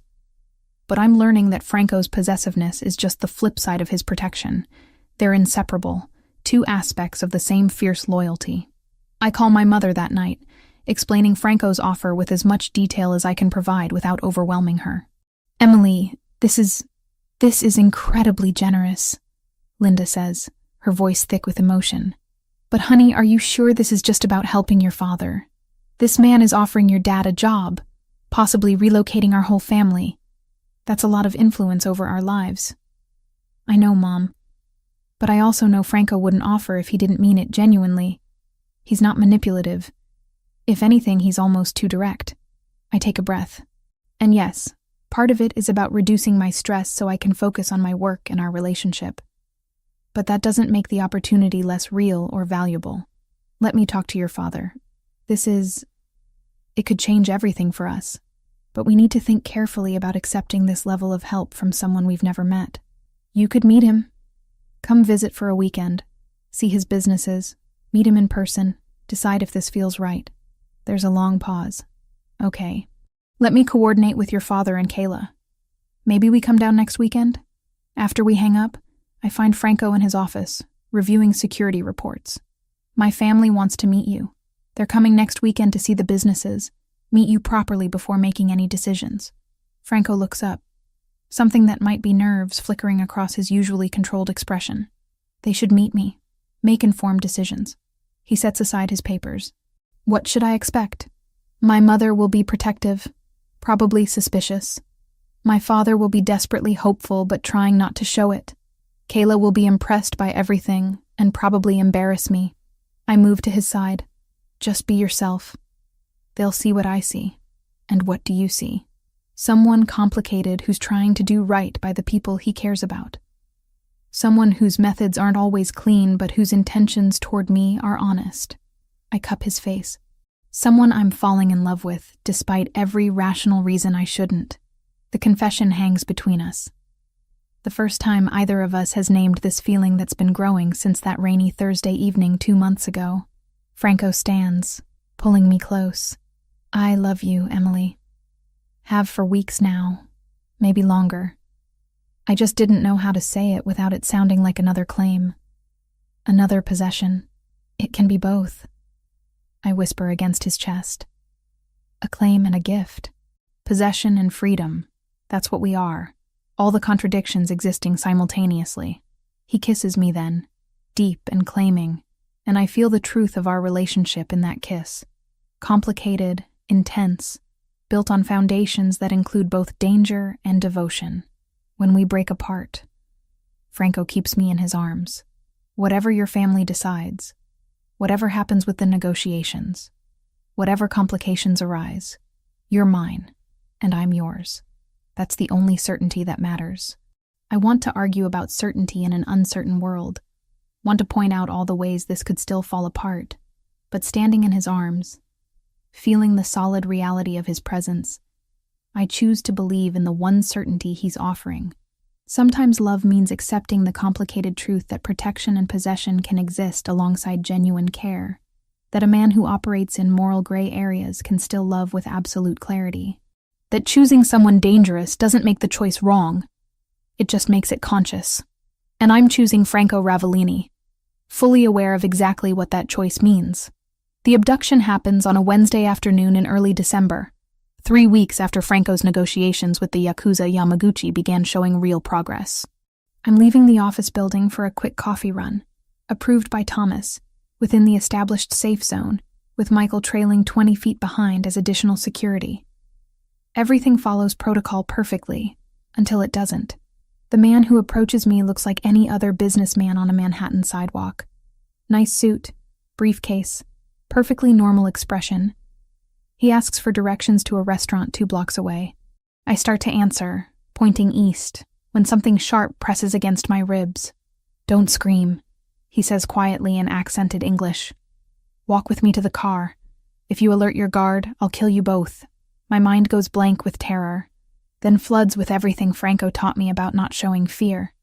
But I'm learning that Franco's possessiveness is just the flip side of his protection. They're inseparable, two aspects of the same fierce loyalty. I call my mother that night, explaining Franco's offer with as much detail as I can provide without overwhelming her. Emily, this is incredibly generous, Linda says, her voice thick with emotion. But honey, are you sure this is just about helping your father? This man is offering your dad a job, possibly relocating our whole family. That's a lot of influence over our lives. I know, Mom. But I also know Franco wouldn't offer if he didn't mean it genuinely. He's not manipulative. If anything, he's almost too direct. I take a breath. And yes, Part of it is about reducing my stress so I can focus on my work and our relationship. But that doesn't make the opportunity less real or valuable. Let me talk to your father. It could change everything for us. But we need to think carefully about accepting this level of help from someone we've never met. You could meet him. Come visit for a weekend. See his businesses. Meet him in person. Decide if this feels right. There's a long pause. Okay. Let me coordinate with your father and Kayla. Maybe we come down next weekend? After we hang up, I find Franco in his office, reviewing security reports. My family wants to meet you. They're coming next weekend to see the businesses, meet you properly before making any decisions. Franco looks up, something that might be nerves flickering across his usually controlled expression. They should meet me, make informed decisions. He sets aside his papers. What should I expect? My mother will be protective, probably suspicious. My father will be desperately hopeful but trying not to show it. Kayla will be impressed by everything and probably embarrass me. I move to his side. Just be yourself. They'll see what I see. And what do you see? Someone complicated who's trying to do right by the people he cares about. Someone whose methods aren't always clean but whose intentions toward me are honest. I cup his face. Someone I'm falling in love with, despite every rational reason I shouldn't. The confession hangs between us. The first time either of us has named this feeling that's been growing since that rainy Thursday evening 2 months ago. Franco stands, pulling me close. I love you, Emily. Have for weeks now, maybe longer. I just didn't know how to say it without it sounding like another claim. Another possession. It can be both. I whisper against his chest. A claim and a gift. Possession and freedom. That's what we are. All the contradictions existing simultaneously. He kisses me then, deep and claiming, and I feel the truth of our relationship in that kiss. Complicated, intense, built on foundations that include both danger and devotion. When we break apart, Franco keeps me in his arms. Whatever your family decides, whatever happens with the negotiations, whatever complications arise, you're mine, and I'm yours. That's the only certainty that matters. I want to argue about certainty in an uncertain world, want to point out all the ways this could still fall apart, but standing in his arms, feeling the solid reality of his presence, I choose to believe in the one certainty he's offering. Sometimes love means accepting the complicated truth that protection and possession can exist alongside genuine care, that a man who operates in moral gray areas can still love with absolute clarity, that choosing someone dangerous doesn't make the choice wrong, it just makes it conscious. And I'm choosing Franco Ravellini, fully aware of exactly what that choice means. The abduction happens on a Wednesday afternoon in early December, 3 weeks after Franco's negotiations with the Yakuza Yamaguchi began showing real progress. I'm leaving the office building for a quick coffee run, approved by Thomas, within the established safe zone, with Michael trailing 20 feet behind as additional security. Everything follows protocol perfectly, until it doesn't. The man who approaches me looks like any other businessman on a Manhattan sidewalk. Nice suit, briefcase, perfectly normal expression. He asks for directions to a restaurant 2 blocks away. I start to answer, pointing east, when something sharp presses against my ribs. Don't scream, he says quietly in accented English. Walk with me to the car. If you alert your guard, I'll kill you both. My mind goes blank with terror, then floods with everything Franco taught me about not showing fear,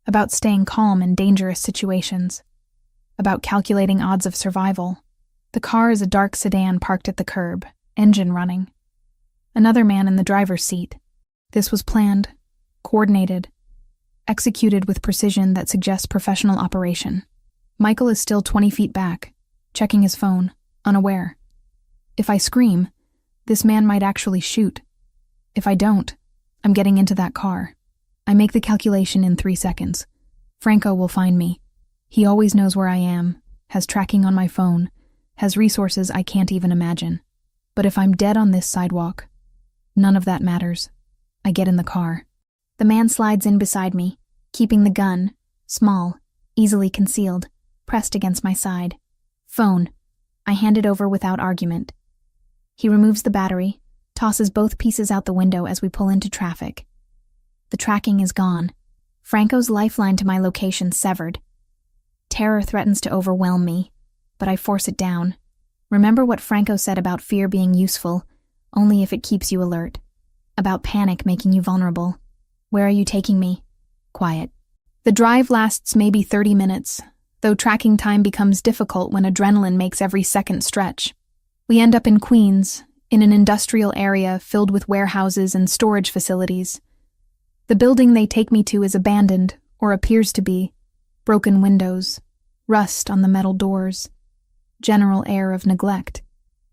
about staying calm in dangerous situations, about calculating odds of survival. The car is a dark sedan parked at the curb, engine running. Another man in the driver's seat. This was planned, coordinated, executed with precision that suggests professional operation. Michael is still 20 feet back, checking his phone, unaware. If I scream, this man might actually shoot. If I don't, I'm getting into that car. I make the calculation in 3 seconds. Franco will find me. He always knows where I am, has tracking on my phone, has resources I can't even imagine. But if I'm dead on this sidewalk, none of that matters. I get in the car. The man slides in beside me, keeping the gun, small, easily concealed, pressed against my side. Phone. I hand it over without argument. He removes the battery, tosses both pieces out the window as we pull into traffic. The tracking is gone. Franco's lifeline to my location severed. Terror threatens to overwhelm me, but I force it down. Remember what Franco said about fear being useful, only if it keeps you alert. About panic making you vulnerable. Where are you taking me? Quiet. The drive lasts maybe 30 minutes, though tracking time becomes difficult when adrenaline makes every second stretch. We end up in Queens, in an industrial area filled with warehouses and storage facilities. The building they take me to is abandoned, or appears to be. Broken windows, rust on the metal doors, general air of neglect.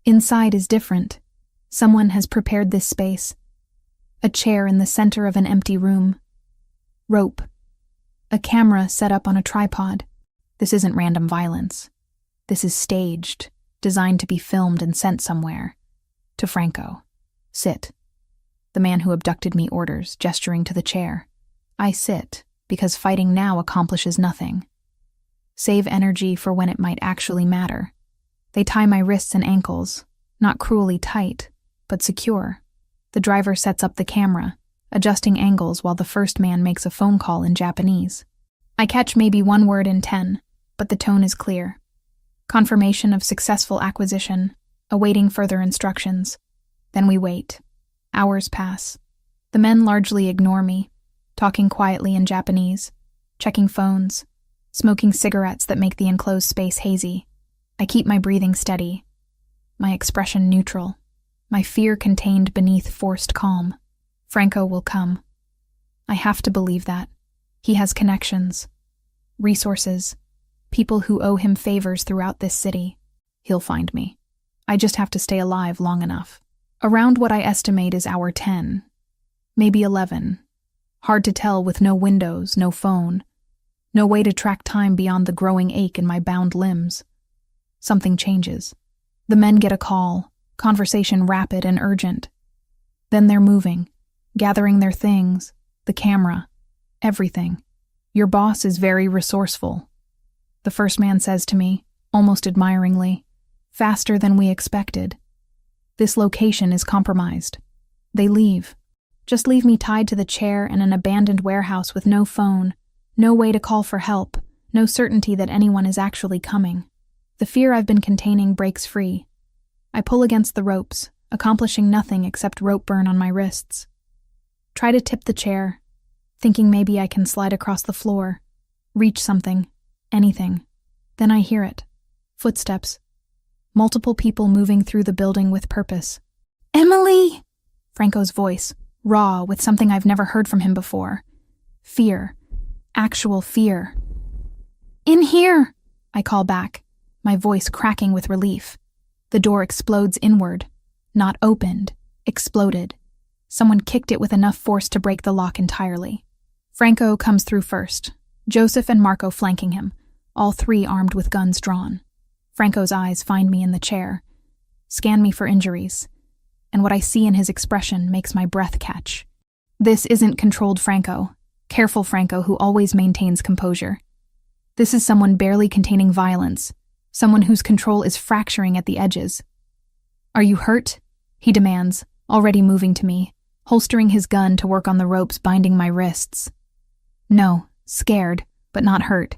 Inside is different. Someone has prepared this space. A chair in the center of an empty room. Rope. A camera set up on a tripod. This isn't random violence. This is staged, designed to be filmed and sent somewhere. To Franco. Sit. The man who abducted me orders, gesturing to the chair. I sit, because fighting now accomplishes nothing. Save energy for when it might actually matter. They tie my wrists and ankles, not cruelly tight, but secure. The driver sets up the camera, adjusting angles while the first man makes a phone call in Japanese. I catch maybe one word in 10, but the tone is clear. Confirmation of successful acquisition, awaiting further instructions. Then we wait. Hours pass. The men largely ignore me, talking quietly in Japanese, checking phones, smoking cigarettes that make the enclosed space hazy. I keep my breathing steady, my expression neutral, my fear contained beneath forced calm. Franco will come. I have to believe that. He has connections, resources, people who owe him favors throughout this city. He'll find me. I just have to stay alive long enough. Around what I estimate is hour 10, maybe 11. Hard to tell with no windows, no phone, no way to track time beyond the growing ache in my bound limbs. Something changes. The men get a call, conversation rapid and urgent. Then they're moving, gathering their things, the camera, everything. Your boss is very resourceful. The first man says to me, almost admiringly, faster than we expected. This location is compromised. They leave. Just leave me tied to the chair in an abandoned warehouse with no phone, no way to call for help, no certainty that anyone is actually coming. The fear I've been containing breaks free. I pull against the ropes, accomplishing nothing except rope burn on my wrists. Try to tip the chair, thinking maybe I can slide across the floor, reach something, anything. Then I hear it. Footsteps. Multiple people moving through the building with purpose. Emily! Franco's voice, raw with something I've never heard from him before. Fear. Actual fear. In here! I call back, my voice cracking with relief. The door explodes inward. Not opened. Exploded. Someone kicked it with enough force to break the lock entirely. Franco comes through first, Joseph and Marco flanking him, all three armed with guns drawn. Franco's eyes find me in the chair, scan me for injuries, and what I see in his expression makes my breath catch. This isn't controlled Franco, careful Franco who always maintains composure. This is someone barely containing violence, someone whose control is fracturing at the edges. Are you hurt? He demands, already moving to me, holstering his gun to work on the ropes binding my wrists. No, scared, but not hurt.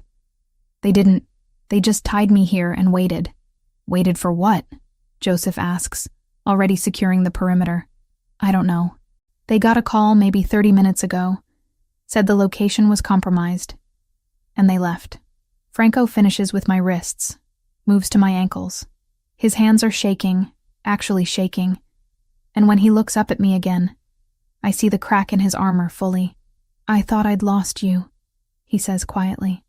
They just tied me here and waited. Waited for what? Joseph asks, already securing the perimeter. I don't know. They got a call maybe 30 minutes ago, said the location was compromised, and they left. Franco finishes with my wrists, moves to my ankles. His hands are shaking, actually shaking, and when he looks up at me again, I see the crack in his armor fully. I thought I'd lost you, he says quietly.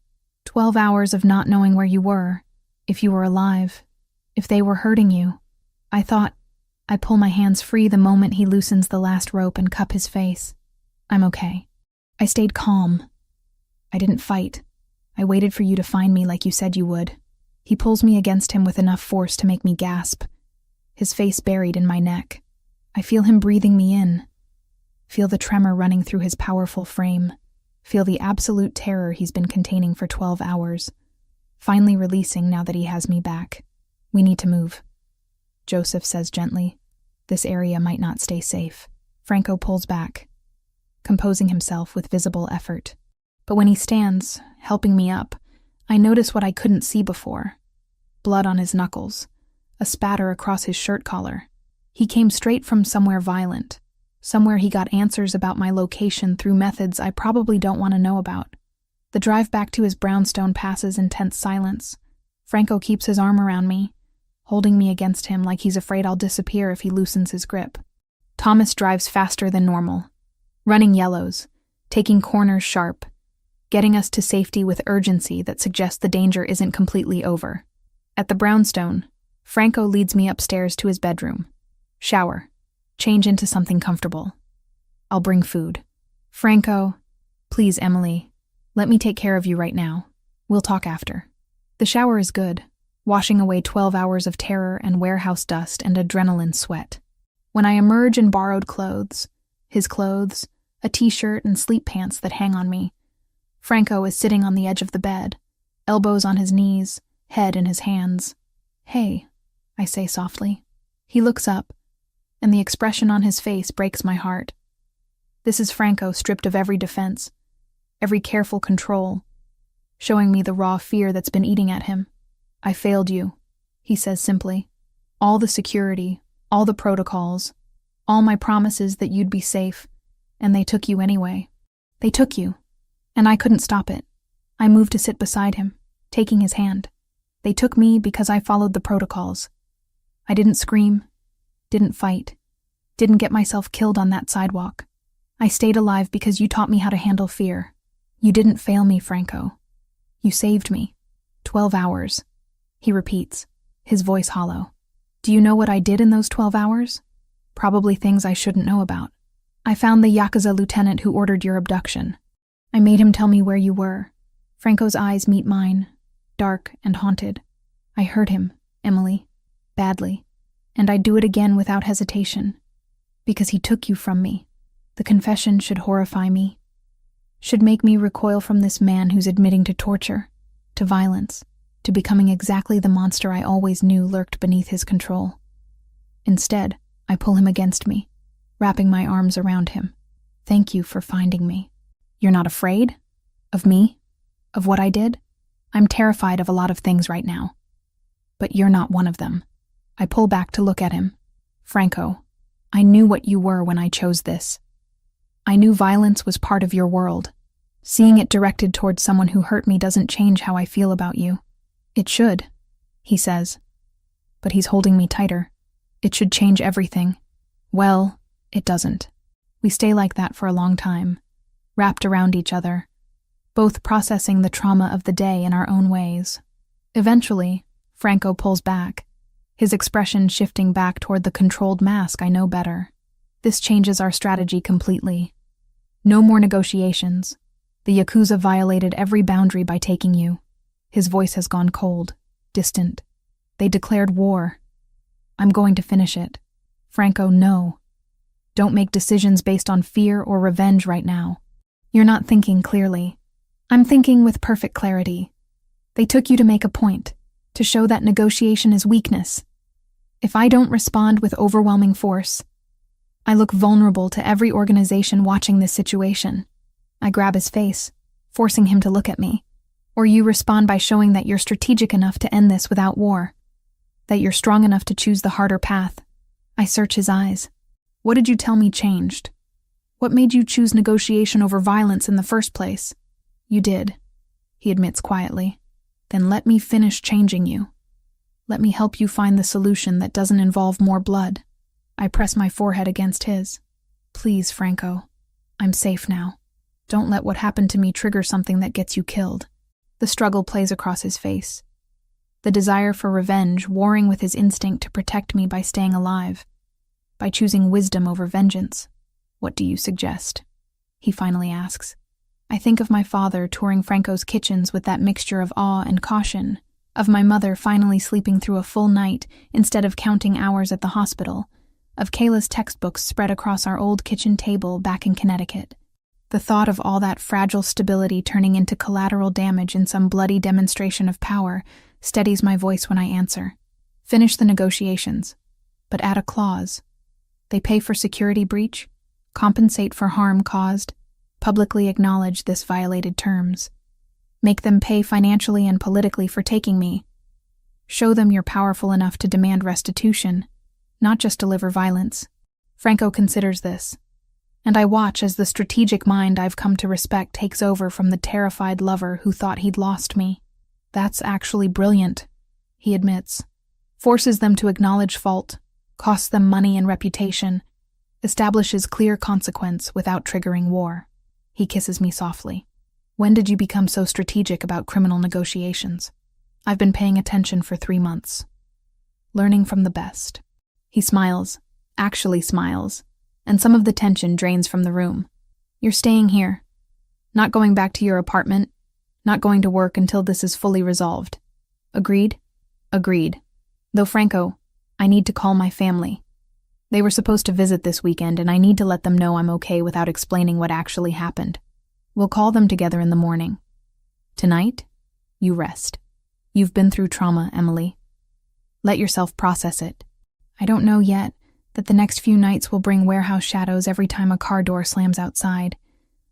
12 hours of not knowing where you were, if you were alive, if they were hurting you. I pull my hands free the moment he loosens the last rope and cup his face. I'm okay. I stayed calm. I didn't fight. I waited for you to find me like you said you would. He pulls me against him with enough force to make me gasp, his face buried in my neck. I feel him breathing me in. Feel the tremor running through his powerful frame. Feel the absolute terror he's been containing for 12 hours. Finally releasing now that he has me back. We need to move. Joseph says gently. This area might not stay safe. Franco pulls back, composing himself with visible effort. But when he stands, helping me up, I notice what I couldn't see before. Blood on his knuckles, a spatter across his shirt collar. He came straight from somewhere violent, somewhere he got answers about my location through methods I probably don't want to know about. The drive back to his brownstone passes in tense silence. Franco keeps his arm around me, holding me against him like he's afraid I'll disappear if he loosens his grip. Thomas drives faster than normal, running yellows, taking corners sharp, getting us to safety with urgency that suggests the danger isn't completely over. At the brownstone, Franco leads me upstairs to his bedroom. Shower. Change into something comfortable. I'll bring food. Franco, please, Emily, let me take care of you right now. We'll talk after. The shower is good, washing away 12 hours of terror and warehouse dust and adrenaline sweat. When I emerge in borrowed clothes, his clothes, a t-shirt and sleep pants that hang on me, Franco is sitting on the edge of the bed, elbows on his knees, head in his hands. Hey, I say softly. He looks up, and the expression on his face breaks my heart. This is Franco stripped of every defense, every careful control, showing me the raw fear that's been eating at him. I failed you, he says simply. All the security, all the protocols, all my promises that you'd be safe, and they took you anyway. They took you, and I couldn't stop it. I moved to sit beside him, taking his hand. They took me because I followed the protocols. I didn't scream, didn't fight, didn't get myself killed on that sidewalk. I stayed alive because you taught me how to handle fear. You didn't fail me, Franco. You saved me. 12 hours, he repeats, his voice hollow. Do you know what I did in those 12 hours? Probably things I shouldn't know about. I found the Yakuza lieutenant who ordered your abduction. I made him tell me where you were. Franco's eyes meet mine, dark and haunted. I hurt him, Emily, badly, and I'd do it again without hesitation. Because he took you from me. The confession should horrify me, should make me recoil from this man who's admitting to torture, to violence, to becoming exactly the monster I always knew lurked beneath his control. Instead, I pull him against me, wrapping my arms around him. Thank you for finding me. You're not afraid? Of me? Of what I did? I'm terrified of a lot of things right now. But you're not one of them. I pull back to look at him. Franco, I knew what you were when I chose this. I knew violence was part of your world. Seeing it directed towards someone who hurt me doesn't change how I feel about you. It should, he says. But he's holding me tighter. It should change everything. Well, it doesn't. We stay like that for a long time, wrapped around each other, both processing the trauma of the day in our own ways. Eventually, Franco pulls back, his expression shifting back toward the controlled mask I know better. This changes our strategy completely. No more negotiations. The Yakuza violated every boundary by taking you. His voice has gone cold, distant. They declared war. I'm going to finish it. Franco, no. Don't make decisions based on fear or revenge right now. You're not thinking clearly. I'm thinking with perfect clarity. They took you to make a point, to show that negotiation is weakness. If I don't respond with overwhelming force, I look vulnerable to every organization watching this situation. I grab his face, forcing him to look at me. Or you respond by showing that you're strategic enough to end this without war, that you're strong enough to choose the harder path. I search his eyes. What did you tell me changed? What made you choose negotiation over violence in the first place? You did, he admits quietly. Then let me finish changing you. Let me help you find the solution that doesn't involve more blood. I press my forehead against his. Please, Franco. I'm safe now. Don't let what happened to me trigger something that gets you killed. The struggle plays across his face. The desire for revenge warring with his instinct to protect me by staying alive, by choosing wisdom over vengeance. What do you suggest? He finally asks. I think of my father touring Franco's kitchens with that mixture of awe and caution, of my mother finally sleeping through a full night instead of counting hours at the hospital, of Kayla's textbooks spread across our old kitchen table back in Connecticut. The thought of all that fragile stability turning into collateral damage in some bloody demonstration of power steadies my voice when I answer. Finish the negotiations, but add a clause. They pay for security breach, compensate for harm caused, publicly acknowledge this violated terms. Make them pay financially and politically for taking me. Show them you're powerful enough to demand restitution, not just deliver violence. Franco considers this, and I watch as the strategic mind I've come to respect takes over from the terrified lover who thought he'd lost me. That's actually brilliant, he admits. Forces them to acknowledge fault, costs them money and reputation, establishes clear consequence without triggering war. He kisses me softly. When did you become so strategic about criminal negotiations? I've been paying attention for 3 months. Learning from the best. He smiles, actually smiles, and some of the tension drains from the room. You're staying here. Not going back to your apartment. Not going to work until this is fully resolved. Agreed? Agreed. Though Franco, I need to call my family. They were supposed to visit this weekend, and I need to let them know I'm okay without explaining what actually happened. We'll call them together in the morning. Tonight, you rest. You've been through trauma, Emily. Let yourself process it. I don't know yet that the next few nights will bring warehouse shadows every time a car door slams outside,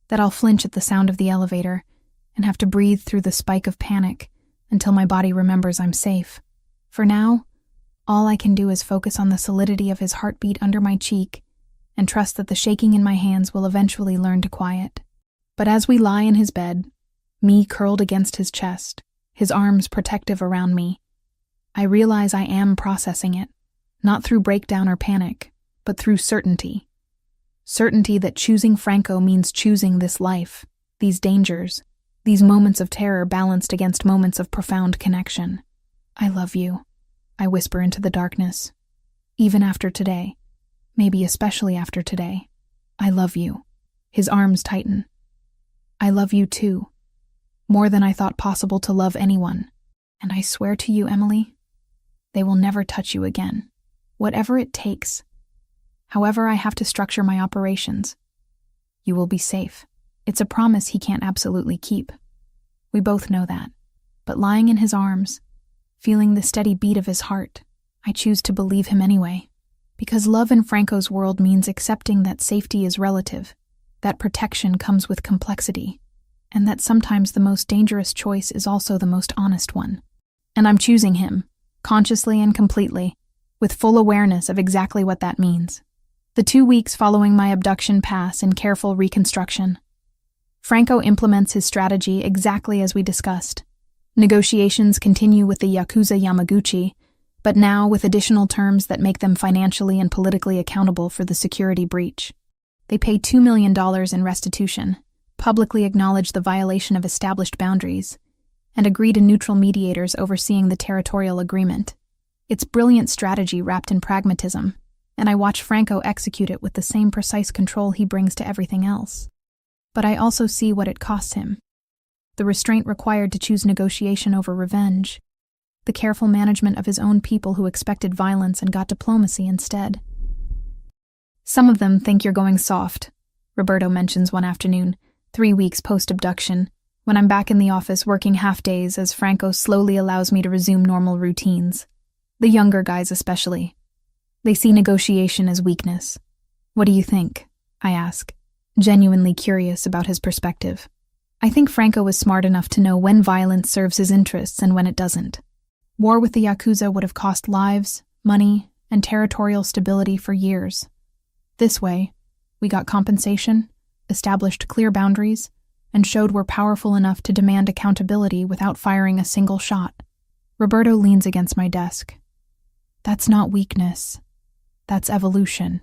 that I'll flinch at the sound of the elevator and have to breathe through the spike of panic until my body remembers I'm safe. For now, all I can do is focus on the solidity of his heartbeat under my cheek and trust that the shaking in my hands will eventually learn to quiet. But as we lie in his bed, me curled against his chest, his arms protective around me, I realize I am processing it, not through breakdown or panic, but through certainty. Certainty that choosing Franco means choosing this life, these dangers, these moments of terror balanced against moments of profound connection. I love you, I whisper into the darkness. Even after today, maybe especially after today, I love you. His arms tighten. I love you too, more than I thought possible to love anyone. And I swear to you, Emily, they will never touch you again. Whatever it takes, however I have to structure my operations, you will be safe. It's a promise he can't absolutely keep. We both know that. But lying in his arms, feeling the steady beat of his heart, I choose to believe him anyway. Because love in Franco's world means accepting that safety is relative, that protection comes with complexity, and that sometimes the most dangerous choice is also the most honest one. And I'm choosing him, consciously and completely, with full awareness of exactly what that means. The 2 weeks following my abduction pass in careful reconstruction. Franco implements his strategy exactly as we discussed. Negotiations continue with the Yakuza Yamaguchi, but now with additional terms that make them financially and politically accountable for the security breach. They pay $2 million in restitution, publicly acknowledge the violation of established boundaries, and agree to neutral mediators overseeing the territorial agreement. It's brilliant strategy wrapped in pragmatism, and I watch Franco execute it with the same precise control he brings to everything else. But I also see what it costs him. The restraint required to choose negotiation over revenge, the careful management of his own people who expected violence and got diplomacy instead. Some of them think you're going soft, Roberto mentions one afternoon, 3 weeks post-abduction, when I'm back in the office working half-days as Franco slowly allows me to resume normal routines. The younger guys especially. They see negotiation as weakness. What do you think? I ask, genuinely curious about his perspective. I think Franco is smart enough to know when violence serves his interests and when it doesn't. War with the Yakuza would have cost lives, money, and territorial stability for years. This way, we got compensation, established clear boundaries, and showed we're powerful enough to demand accountability without firing a single shot. Roberto leans against my desk. That's not weakness. That's evolution.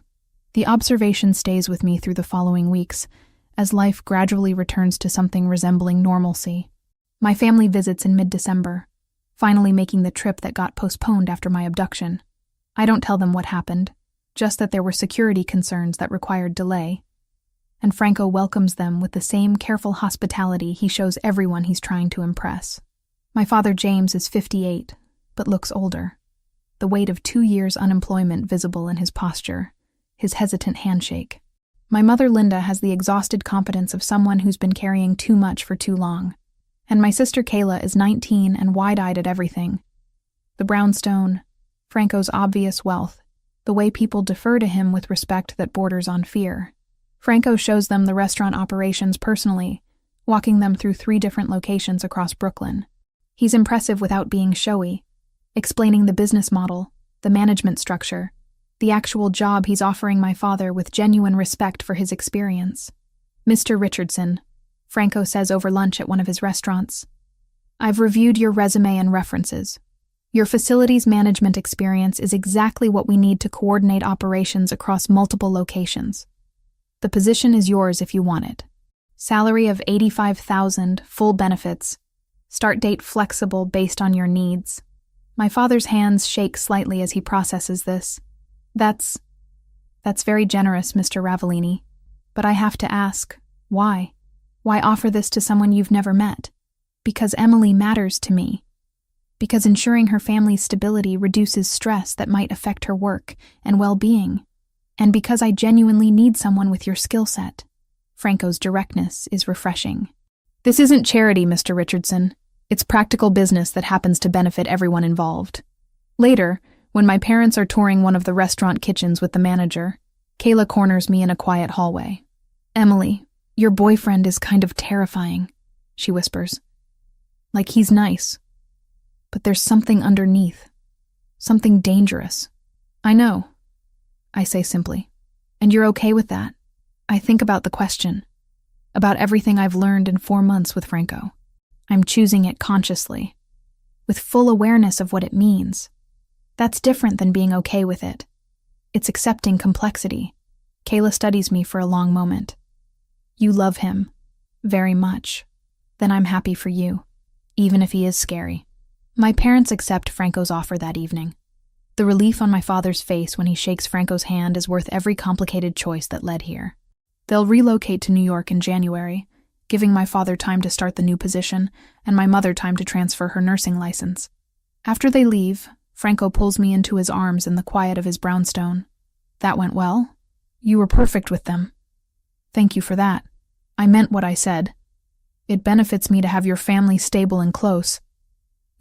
The observation stays with me through the following weeks, as life gradually returns to something resembling normalcy. My family visits in mid-December, finally making the trip that got postponed after my abduction. I don't tell them what happened, just that there were security concerns that required delay. And Franco welcomes them with the same careful hospitality he shows everyone he's trying to impress. My father James is 58, but looks older. The weight of 2 years' unemployment visible in his posture, his hesitant handshake. My mother Linda has the exhausted competence of someone who's been carrying too much for too long. And my sister Kayla is 19 and wide-eyed at everything. The brownstone, Franco's obvious wealth, the way people defer to him with respect that borders on fear. Franco shows them the restaurant operations personally, walking them through 3 different locations across Brooklyn. He's impressive without being showy, explaining the business model, the management structure, the actual job he's offering my father with genuine respect for his experience. "Mr. Richardson," Franco says over lunch at one of his restaurants, "I've reviewed your resume and references. Your facilities management experience is exactly what we need to coordinate operations across multiple locations. The position is yours if you want it. Salary of $85,000, full benefits. Start date flexible based on your needs." My father's hands shake slightly as he processes this. That's very generous, Mr. Ravellini. But I have to ask, why? Why offer this to someone you've never met? Because Emily matters to me. Because ensuring her family's stability reduces stress that might affect her work and well-being. And because I genuinely need someone with your skill set. Franco's directness is refreshing. "This isn't charity, Mr. Richardson. It's practical business that happens to benefit everyone involved." Later, when my parents are touring one of the restaurant kitchens with the manager, Kayla corners me in a quiet hallway. "Emily, your boyfriend is kind of terrifying," she whispers. "Like he's nice. But there's something underneath. Something dangerous." "I know," I say simply. "And you're okay with that?" I think about the question. About everything I've learned in 4 months with Franco. I'm choosing it consciously, with full awareness of what it means. That's different than being okay with it. It's accepting complexity. Kayla studies me for a long moment. "You love him. Very much. Then I'm happy for you, even if he is scary." My parents accept Franco's offer that evening. The relief on my father's face when he shakes Franco's hand is worth every complicated choice that led here. They'll relocate to New York in January, giving my father time to start the new position and my mother time to transfer her nursing license. After they leave, Franco pulls me into his arms in the quiet of his brownstone. "That went well. You were perfect with them." "Thank you for that. I meant what I said. It benefits me to have your family stable and close.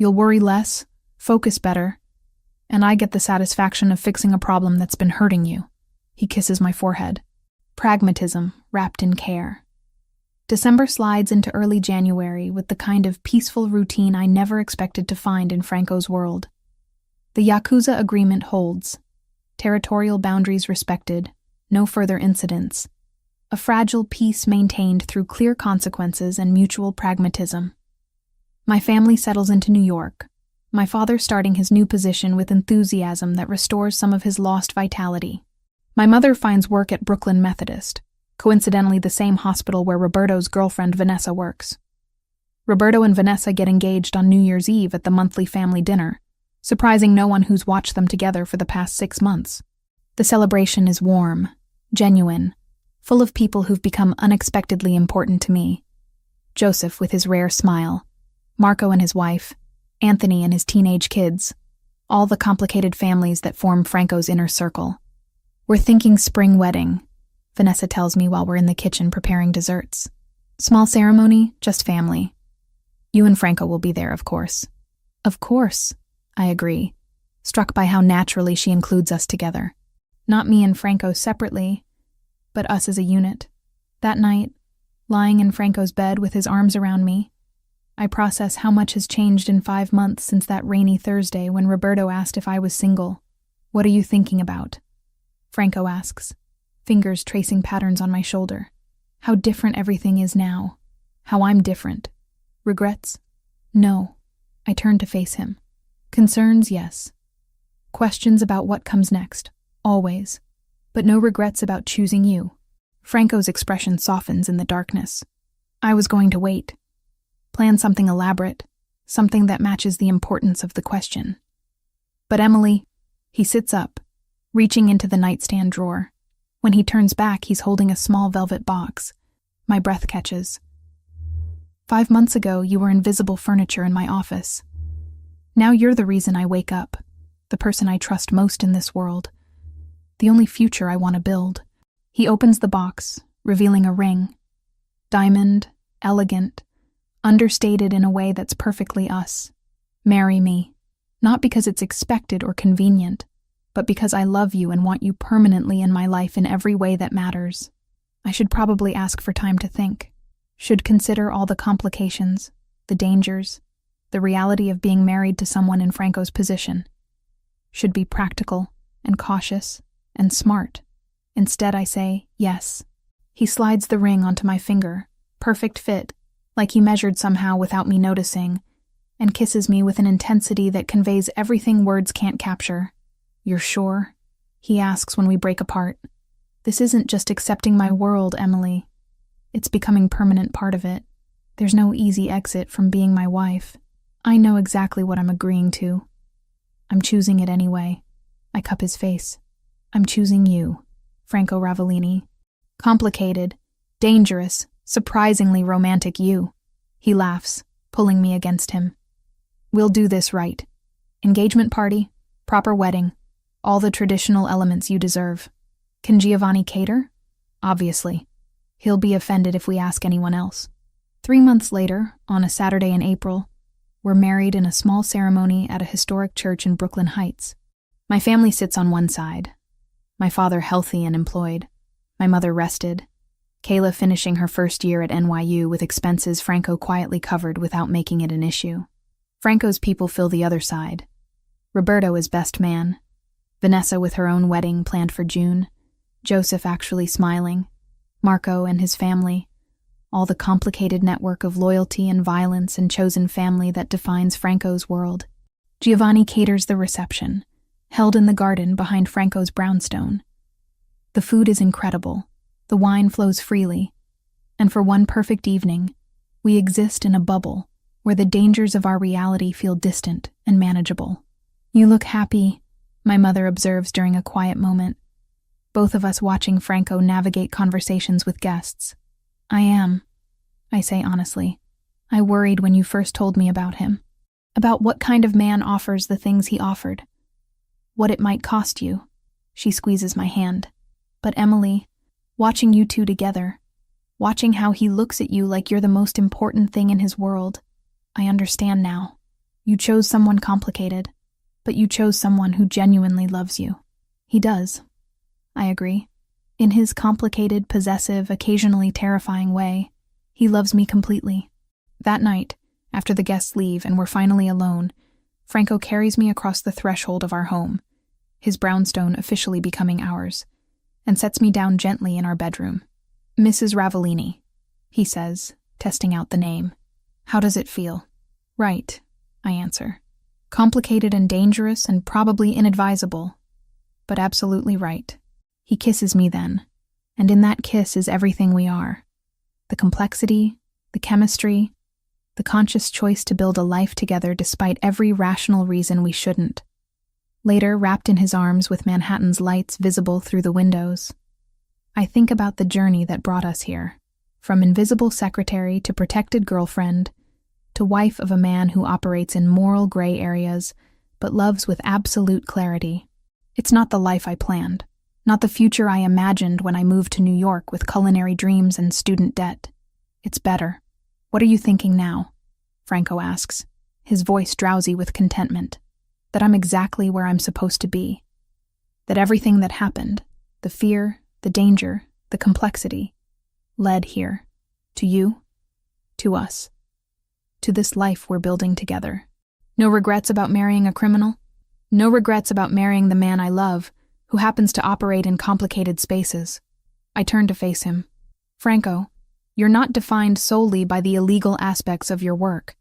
You'll worry less, focus better, and I get the satisfaction of fixing a problem that's been hurting you." He kisses my forehead. Pragmatism wrapped in care. December slides into early January with the kind of peaceful routine I never expected to find in Franco's world. The Yakuza agreement holds. Territorial boundaries respected, no further incidents. A fragile peace maintained through clear consequences and mutual pragmatism. My family settles into New York, my father starting his new position with enthusiasm that restores some of his lost vitality. My mother finds work at Brooklyn Methodist, coincidentally the same hospital where Roberto's girlfriend Vanessa works. Roberto and Vanessa get engaged on New Year's Eve at the monthly family dinner, surprising no one who's watched them together for the past 6 months. The celebration is warm, genuine, full of people who've become unexpectedly important to me. Joseph with his rare smile, Marco and his wife, Anthony and his teenage kids, all the complicated families that form Franco's inner circle. "We're thinking spring wedding," Vanessa tells me while we're in the kitchen preparing desserts. "Small ceremony, just family. You and Franco will be there, of course." "Of course," I agree, struck by how naturally she includes us together. Not me and Franco separately, but us as a unit. That night, lying in Franco's bed with his arms around me, I process how much has changed in 5 months since that rainy Thursday when Roberto asked if I was single. "What are you thinking about?" Franco asks, fingers tracing patterns on my shoulder. How different everything is now. How I'm different. Regrets? No. I turn to face him. Concerns, yes. Questions about what comes next, always. But no regrets about choosing you. Franco's expression softens in the darkness. I was going to wait. Plan something elaborate, something that matches the importance of the question. But Emily, he sits up, reaching into the nightstand drawer. When he turns back, he's holding a small velvet box. My breath catches. 5 months ago, you were invisible furniture in my office. Now you're the reason I wake up, the person I trust most in this world, the only future I want to build. He opens the box, revealing a ring. Diamond, elegant, understated in a way that's perfectly us. Marry me. Not because it's expected or convenient, but because I love you and want you permanently in my life in every way that matters. I should probably ask for time to think. Should consider all the complications, the dangers, the reality of being married to someone in Franco's position. Should be practical and cautious and smart. Instead, I say, yes. He slides the ring onto my finger, perfect fit, like he measured somehow without me noticing, and kisses me with an intensity that conveys everything words can't capture. You're sure? He asks when we break apart. This isn't just accepting my world, Emily. It's becoming permanent part of it. There's no easy exit from being my wife. I know exactly what I'm agreeing to. I'm choosing it anyway. I cup his face. I'm choosing you, Franco Ravellini. Complicated, dangerous, surprisingly romantic you. He laughs, pulling me against him. We'll do this right. Engagement party, proper wedding, all the traditional elements you deserve. Can Giovanni cater? Obviously. He'll be offended if we ask anyone else. 3 months later, on a Saturday in April, we're married in a small ceremony at a historic church in Brooklyn Heights. My family sits on one side. My father healthy and employed. My mother rested. Kayla finishing her first year at NYU with expenses Franco quietly covered without making it an issue. Franco's people fill the other side. Roberto is best man. Vanessa with her own wedding planned for June. Joseph actually smiling. Marco and his family. All the complicated network of loyalty and violence and chosen family that defines Franco's world. Giovanni caters the reception, held in the garden behind Franco's brownstone. The food is incredible. The wine flows freely. And for one perfect evening, we exist in a bubble where the dangers of our reality feel distant and manageable. You look happy, my mother observes during a quiet moment. Both of us watching Franco navigate conversations with guests. I am, I say honestly. I worried when you first told me about him. About what kind of man offers the things he offered. What it might cost you. She squeezes my hand. But Emily, watching you two together, watching how he looks at you like you're the most important thing in his world, I understand now. You chose someone complicated, but you chose someone who genuinely loves you. He does. I agree. In his complicated, possessive, occasionally terrifying way, he loves me completely. That night, after the guests leave and we're finally alone, Franco carries me across the threshold of our home, his brownstone officially becoming ours, and sets me down gently in our bedroom. Mrs. Ravellini, he says, testing out the name. How does it feel? Right, I answer. Complicated and dangerous and probably inadvisable, but absolutely right. He kisses me then, and in that kiss is everything we are. The complexity, the chemistry, the conscious choice to build a life together despite every rational reason we shouldn't. Later, wrapped in his arms with Manhattan's lights visible through the windows, I think about the journey that brought us here, from invisible secretary to protected girlfriend, to wife of a man who operates in moral gray areas, but loves with absolute clarity. It's not the life I planned. Not the future I imagined when I moved to New York with culinary dreams and student debt. It's better. What are you thinking now? Franco asks, his voice drowsy with contentment. That I'm exactly where I'm supposed to be. That everything that happened, the fear, the danger, the complexity, led here. To you, to us, to this life we're building together. No regrets about marrying a criminal? No regrets about marrying the man I love, who happens to operate in complicated spaces. I turn to face him. Franco, you're not defined solely by the illegal aspects of your work.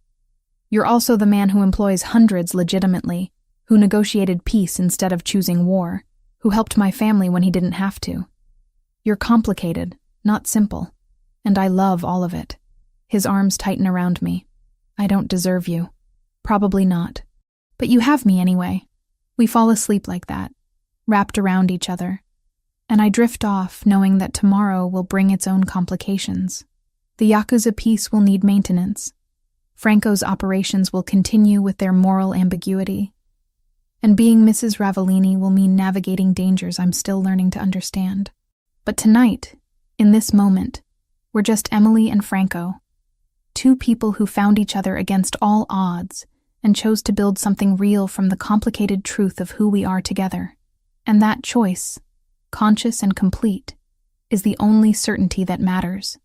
You're also the man who employs hundreds legitimately, who negotiated peace instead of choosing war, who helped my family when he didn't have to. You're complicated, not simple, and I love all of it. His arms tighten around me. I don't deserve you. Probably not. But you have me anyway. We fall asleep like that, wrapped around each other, and I drift off knowing that tomorrow will bring its own complications. The Yakuza piece will need maintenance. Franco's operations will continue with their moral ambiguity. And being Mrs. Ravellini will mean navigating dangers I'm still learning to understand. But tonight, in this moment, we're just Emily and Franco, two people who found each other against all odds and chose to build something real from the complicated truth of who we are together. And that choice, conscious and complete, is the only certainty that matters.